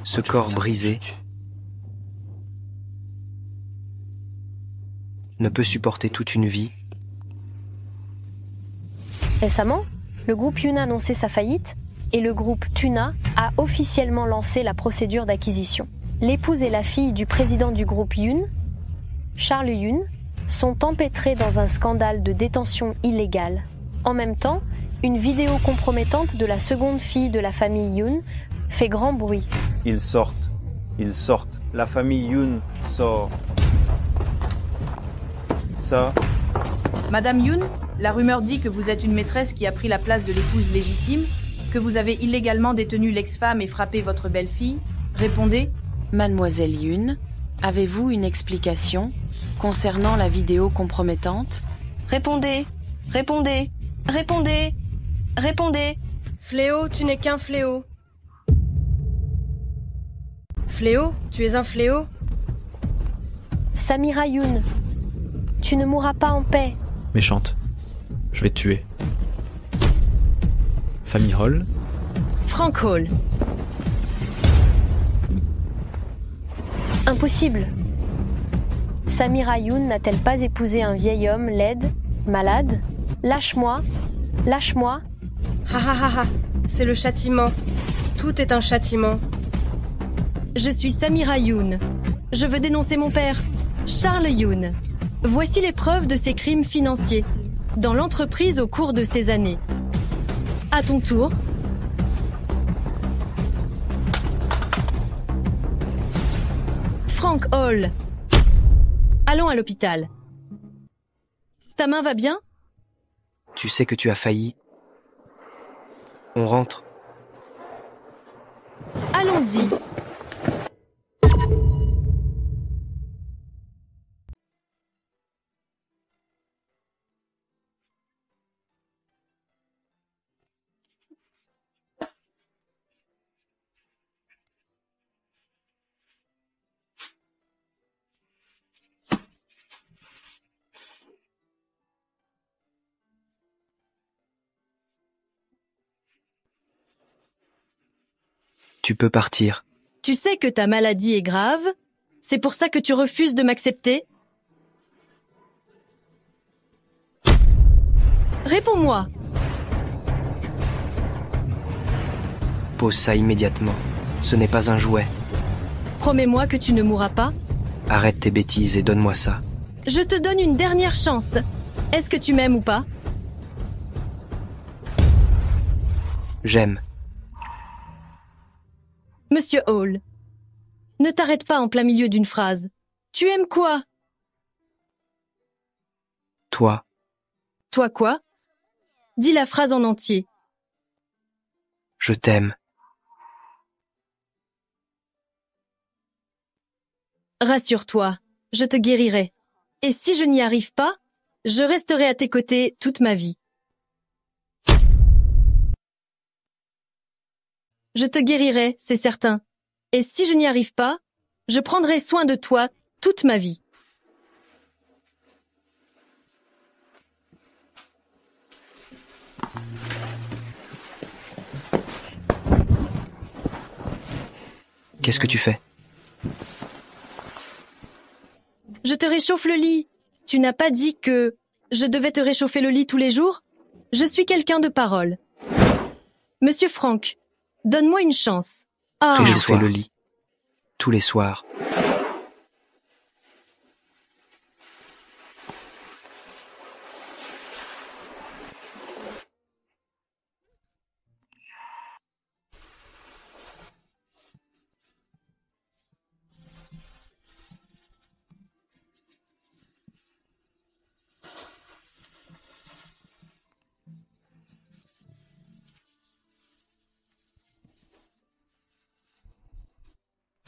[SPEAKER 4] Ce corps brisé ne peut supporter toute une vie.
[SPEAKER 6] Récemment, le groupe Yun a annoncé sa faillite et le groupe Tuna a officiellement lancé la procédure d'acquisition. L'épouse et la fille du président du groupe Yun, Charles Yun, sont empêtrées dans un scandale de détention illégale. En même temps, une vidéo compromettante de la seconde fille de la famille Yun fait grand bruit.
[SPEAKER 15] Ils sortent. Ils sortent. La famille Yun sort. Ça.
[SPEAKER 11] Madame Yun, la rumeur dit que vous êtes une maîtresse qui a pris la place de l'épouse légitime, que vous avez illégalement détenu l'ex-femme et frappé votre belle-fille. Répondez.
[SPEAKER 10] Mademoiselle Yun, avez-vous une explication concernant la vidéo compromettante?
[SPEAKER 2] Répondez. Répondez. Répondez. Répondez.
[SPEAKER 5] Fléau, tu n'es qu'un fléau. Fléau, tu es un fléau?
[SPEAKER 6] Samira Yun, tu ne mourras pas en paix.
[SPEAKER 7] Méchante. Je vais te tuer. Famille Hall.
[SPEAKER 2] Frank Hall.
[SPEAKER 6] Impossible. Samira Yun n'a-t-elle pas épousé un vieil homme laid, malade? Lâche-moi. Lâche-moi.
[SPEAKER 5] Ha ha ha ha. C'est le châtiment. Tout est un châtiment.
[SPEAKER 2] Je suis Samira Yun. Je veux dénoncer mon père, Charles Yun. Voici les preuves de ses crimes financiers dans l'entreprise au cours de ces années. À ton tour. Frank Hall. Allons à l'hôpital. Ta main va bien?
[SPEAKER 4] Tu sais que tu as failli. On rentre.
[SPEAKER 2] Allons-y.
[SPEAKER 4] Tu peux partir.
[SPEAKER 2] Tu sais que ta maladie est grave? C'est pour ça que tu refuses de m'accepter? Réponds-moi.
[SPEAKER 4] Pose ça immédiatement. Ce n'est pas un jouet.
[SPEAKER 2] Promets-moi que tu ne mourras pas.
[SPEAKER 4] Arrête tes bêtises et donne-moi ça.
[SPEAKER 2] Je te donne une dernière chance. Est-ce que tu m'aimes ou pas?
[SPEAKER 4] J'aime.
[SPEAKER 2] Monsieur Hall, ne t'arrête pas en plein milieu d'une phrase. Tu aimes quoi?
[SPEAKER 4] Toi.
[SPEAKER 2] Toi quoi? Dis la phrase en entier.
[SPEAKER 4] Je t'aime.
[SPEAKER 2] Rassure-toi, je te guérirai. Et si je n'y arrive pas, je resterai à tes côtés toute ma vie. Je te guérirai, c'est certain. Et si je n'y arrive pas, je prendrai soin de toi toute ma vie.
[SPEAKER 4] Qu'est-ce que tu fais?
[SPEAKER 2] Je te réchauffe le lit. Tu n'as pas dit que je devais te réchauffer le lit tous les jours? Je suis quelqu'un de parole. Monsieur Frank, donne-moi une chance. Ah.
[SPEAKER 4] Réchauffer le lit. Tous les soirs.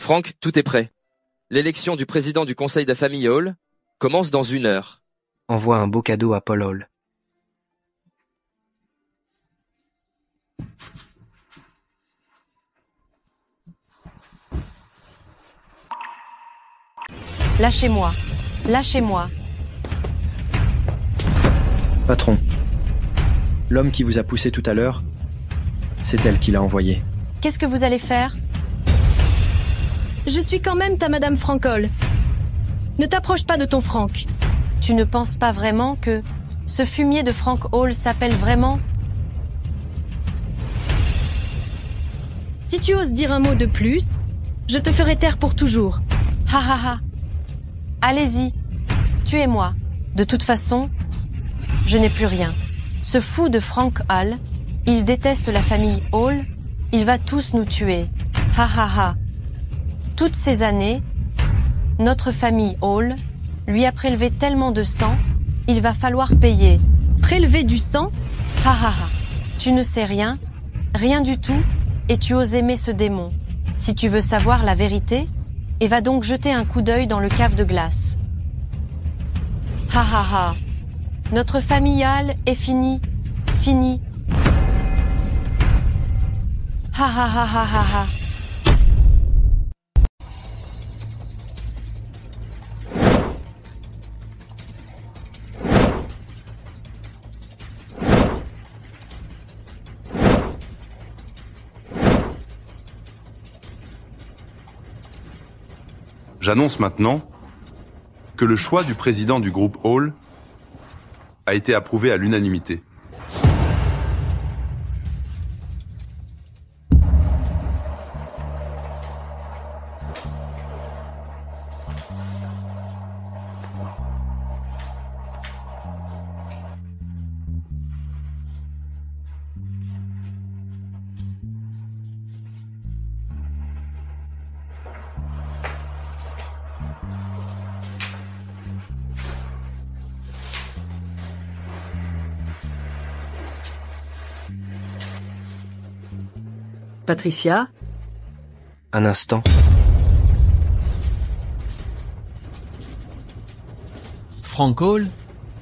[SPEAKER 9] Frank, tout est prêt. L'élection du président du conseil de la famille Hall commence dans 1 heure.
[SPEAKER 4] Envoie un beau cadeau à Paul Hall.
[SPEAKER 6] Lâchez-moi. Lâchez-moi.
[SPEAKER 21] Patron, l'homme qui vous a poussé tout à l'heure, c'est elle qui l'a envoyé.
[SPEAKER 6] Qu'est-ce que vous allez faire?
[SPEAKER 2] Je suis quand même ta Madame Frank-Hall. Ne t'approche pas de ton Frank.
[SPEAKER 6] Tu ne penses pas vraiment que ce fumier de Frank Hall s'appelle vraiment?
[SPEAKER 2] Si tu oses dire un mot de plus, je te ferai taire pour toujours.
[SPEAKER 6] Ha ha ha. Allez-y, tuez-moi. De toute façon, je n'ai plus rien. Ce fou de Frank Hall, il déteste la famille Hall, il va tous nous tuer. Ha ha ha. Toutes ces années, notre famille Hall lui a prélevé tellement de sang, il va falloir payer.
[SPEAKER 2] Prélever du sang?
[SPEAKER 6] Ha ha ha. Tu ne sais rien, rien du tout, et tu oses aimer ce démon. Si tu veux savoir la vérité, et va donc jeter un coup d'œil dans le cave de glace. Ha ha ha. Notre familial est fini. Fini. Ha ha ha ha ha ha.
[SPEAKER 3] J'annonce maintenant que le choix du président du groupe Hall a été approuvé à l'unanimité.
[SPEAKER 14] Patricia?
[SPEAKER 4] Un instant.
[SPEAKER 19] Frank Hall,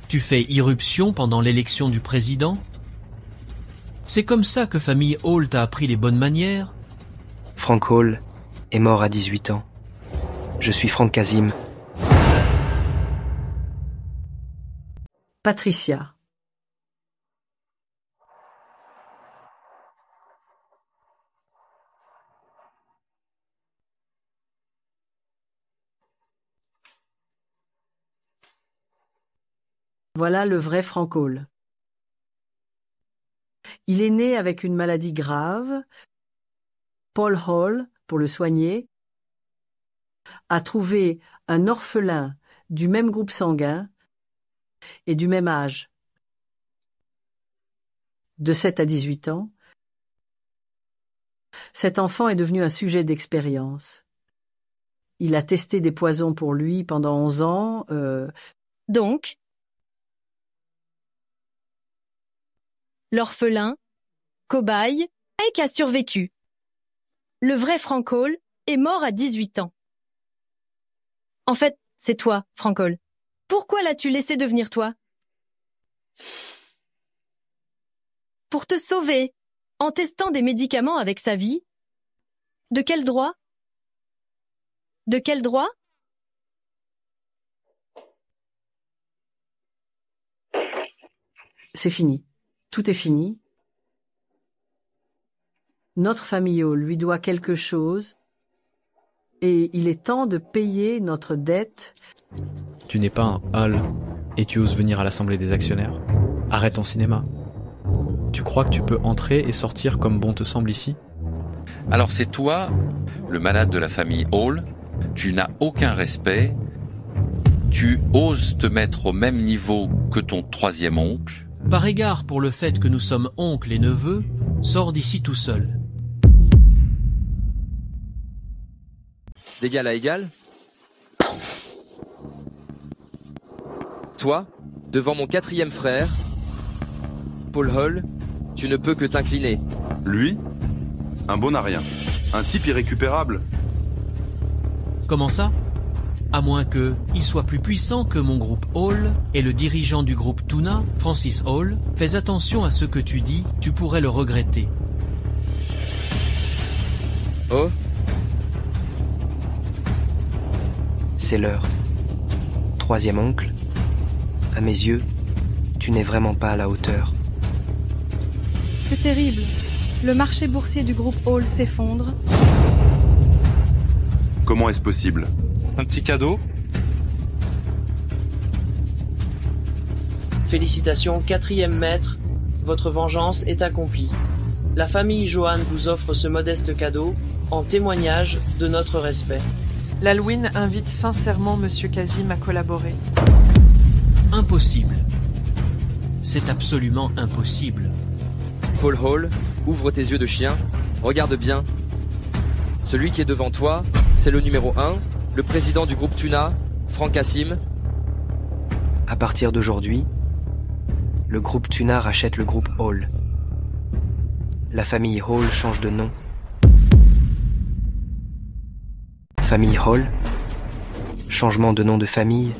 [SPEAKER 19] tu fais irruption pendant l'élection du président? C'est comme ça que famille Hall t'a appris les bonnes manières?
[SPEAKER 4] Frank Hall est mort à 18 ans. Je suis Frank Kazim.
[SPEAKER 14] Patricia. Voilà le vrai Frank Hall. Il est né avec une maladie grave. Paul Hall, pour le soigner, a trouvé un orphelin du même groupe sanguin et du même âge, de 7 à 18 ans. Cet enfant est devenu un sujet d'expérience. Il a testé des poisons pour lui pendant 11 ans.
[SPEAKER 2] Donc, l'orphelin, cobaye, et qui a survécu. Le vrai Frank Hall est mort à 18 ans. En fait, c'est toi, Frank Hall. Pourquoi l'as-tu laissé devenir toi? Pour te sauver, en testant des médicaments avec sa vie? De quel droit? De quel droit?
[SPEAKER 14] C'est fini. Tout est fini. Notre famille Hall lui doit quelque chose et il est temps de payer notre dette.
[SPEAKER 7] Tu n'es pas un Hall et tu oses venir à l'Assemblée des actionnaires. Arrête ton cinéma. Tu crois que tu peux entrer et sortir comme bon te semble ici?
[SPEAKER 22] Alors c'est toi, le malade de la famille Hall, tu n'as aucun respect, tu oses te mettre au même niveau que ton troisième oncle.
[SPEAKER 19] Par égard pour le fait que nous sommes oncles et neveux, sors d'ici tout seul.
[SPEAKER 9] D'égal à égal? Toi, devant mon quatrième frère, Paul Hall, tu ne peux que t'incliner.
[SPEAKER 3] Lui? Un bon à rien. Un type irrécupérable.
[SPEAKER 19] Comment ça? À moins que il soit plus puissant que mon groupe Hall et le dirigeant du groupe Tuna, Francis Hall. Fais attention à ce que tu dis, tu pourrais le regretter.
[SPEAKER 9] Oh?
[SPEAKER 4] C'est l'heure. Troisième oncle, à mes yeux, tu n'es vraiment pas à la hauteur.
[SPEAKER 16] C'est terrible. Le marché boursier du groupe Hall s'effondre.
[SPEAKER 3] Comment est-ce possible?
[SPEAKER 12] Un petit cadeau?
[SPEAKER 18] Félicitations, 4e maître. Votre vengeance est accomplie. La famille Johan vous offre ce modeste cadeau en témoignage de notre respect.
[SPEAKER 17] L'Halloween invite sincèrement Monsieur Kazim à collaborer.
[SPEAKER 19] Impossible. C'est absolument impossible.
[SPEAKER 9] Paul Hall, ouvre tes yeux de chien, regarde bien. Celui qui est devant toi, c'est le numéro 1, le président du groupe Tuna, Frank Cassim.
[SPEAKER 4] À partir d'aujourd'hui, le groupe Tuna rachète le groupe Hall. La famille Hall change de nom. Famille Hall, changement de nom de famille.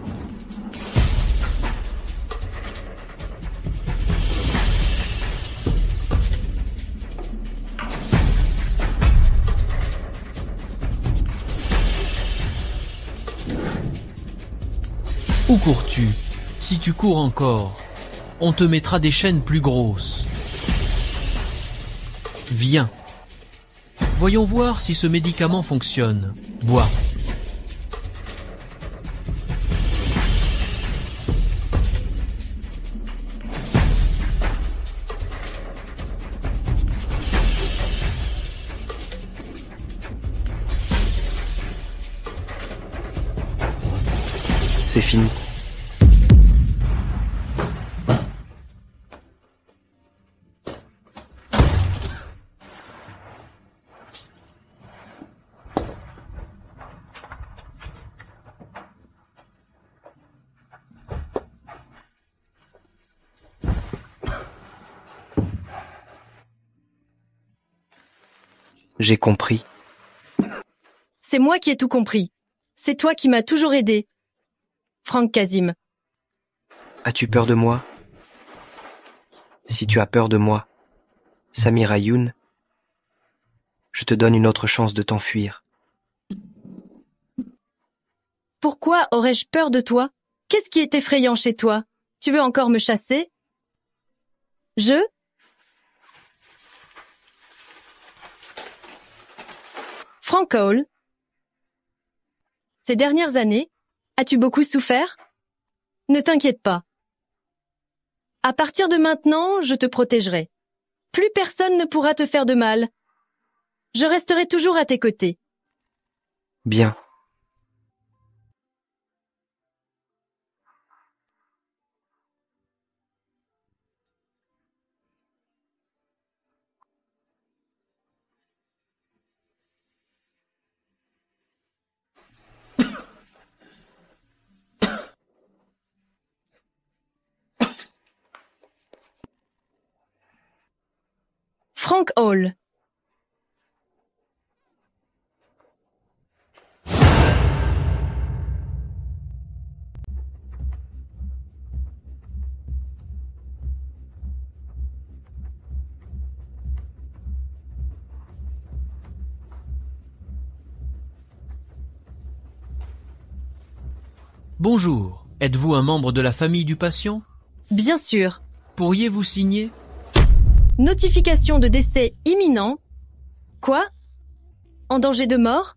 [SPEAKER 19] Où cours-tu? Si tu cours encore, on te mettra des chaînes plus grosses. Viens. Voyons voir si ce médicament fonctionne. Bois.
[SPEAKER 4] C'est fini. J'ai compris.
[SPEAKER 2] C'est moi qui ai tout compris. C'est toi qui m'as toujours aidé. Frank Kazim.
[SPEAKER 4] As-tu peur de moi? Si tu as peur de moi, Samira Youn, je te donne une autre chance de t'enfuir.
[SPEAKER 2] Pourquoi aurais-je peur de toi? Qu'est-ce qui est effrayant chez toi? Tu veux encore me chasser? Frank Hall. Ces dernières années, as-tu beaucoup souffert? Ne t'inquiète pas. À partir de maintenant, je te protégerai. Plus personne ne pourra te faire de mal. Je resterai toujours à tes côtés.
[SPEAKER 4] Bien.
[SPEAKER 2] Frank Hall.
[SPEAKER 19] Bonjour, êtes-vous un membre de la famille du patient?
[SPEAKER 2] Bien sûr.
[SPEAKER 19] Pourriez-vous signer?
[SPEAKER 2] Notification de décès imminent. Quoi? En danger de mort?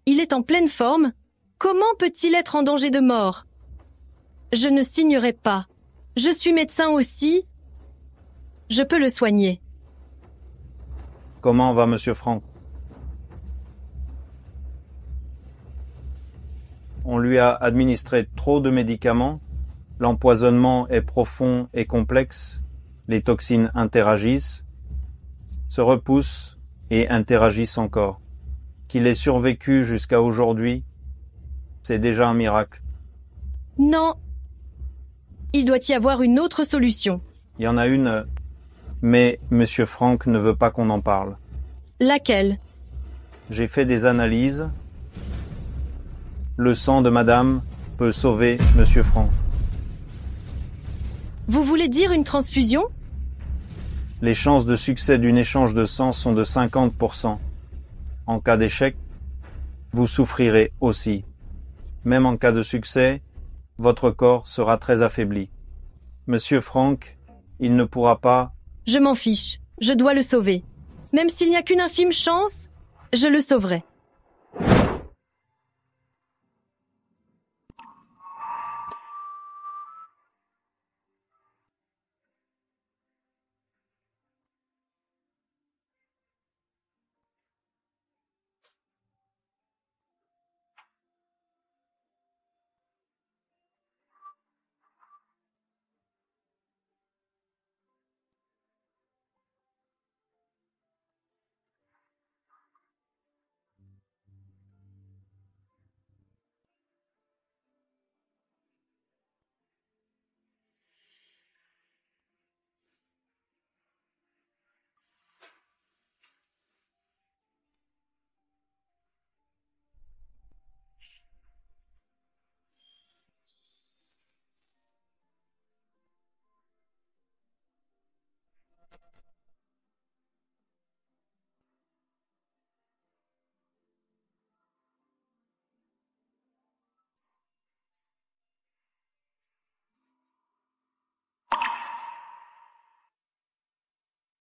[SPEAKER 2] Il est en pleine forme? Comment peut-il être en danger de mort? Je ne signerai pas. Je suis médecin aussi. Je peux le soigner.
[SPEAKER 15] Comment va Monsieur Frank? On lui a administré trop de médicaments. L'empoisonnement est profond et complexe. Les toxines interagissent, se repoussent et interagissent encore. Qu'il ait survécu jusqu'à aujourd'hui, c'est déjà un miracle.
[SPEAKER 2] Non. Il doit y avoir une autre solution.
[SPEAKER 15] Il y en a une, mais Monsieur Frank ne veut pas qu'on en parle.
[SPEAKER 2] Laquelle?
[SPEAKER 15] J'ai fait des analyses. Le sang de madame peut sauver Monsieur Franck.
[SPEAKER 2] Vous voulez dire une transfusion?
[SPEAKER 15] Les chances de succès d'un échange de sang sont de 50%. En cas d'échec, vous souffrirez aussi. Même en cas de succès, votre corps sera très affaibli. Monsieur Franck, il ne pourra pas...
[SPEAKER 2] Je m'en fiche, je dois le sauver. Même s'il n'y a qu'une infime chance, je le sauverai.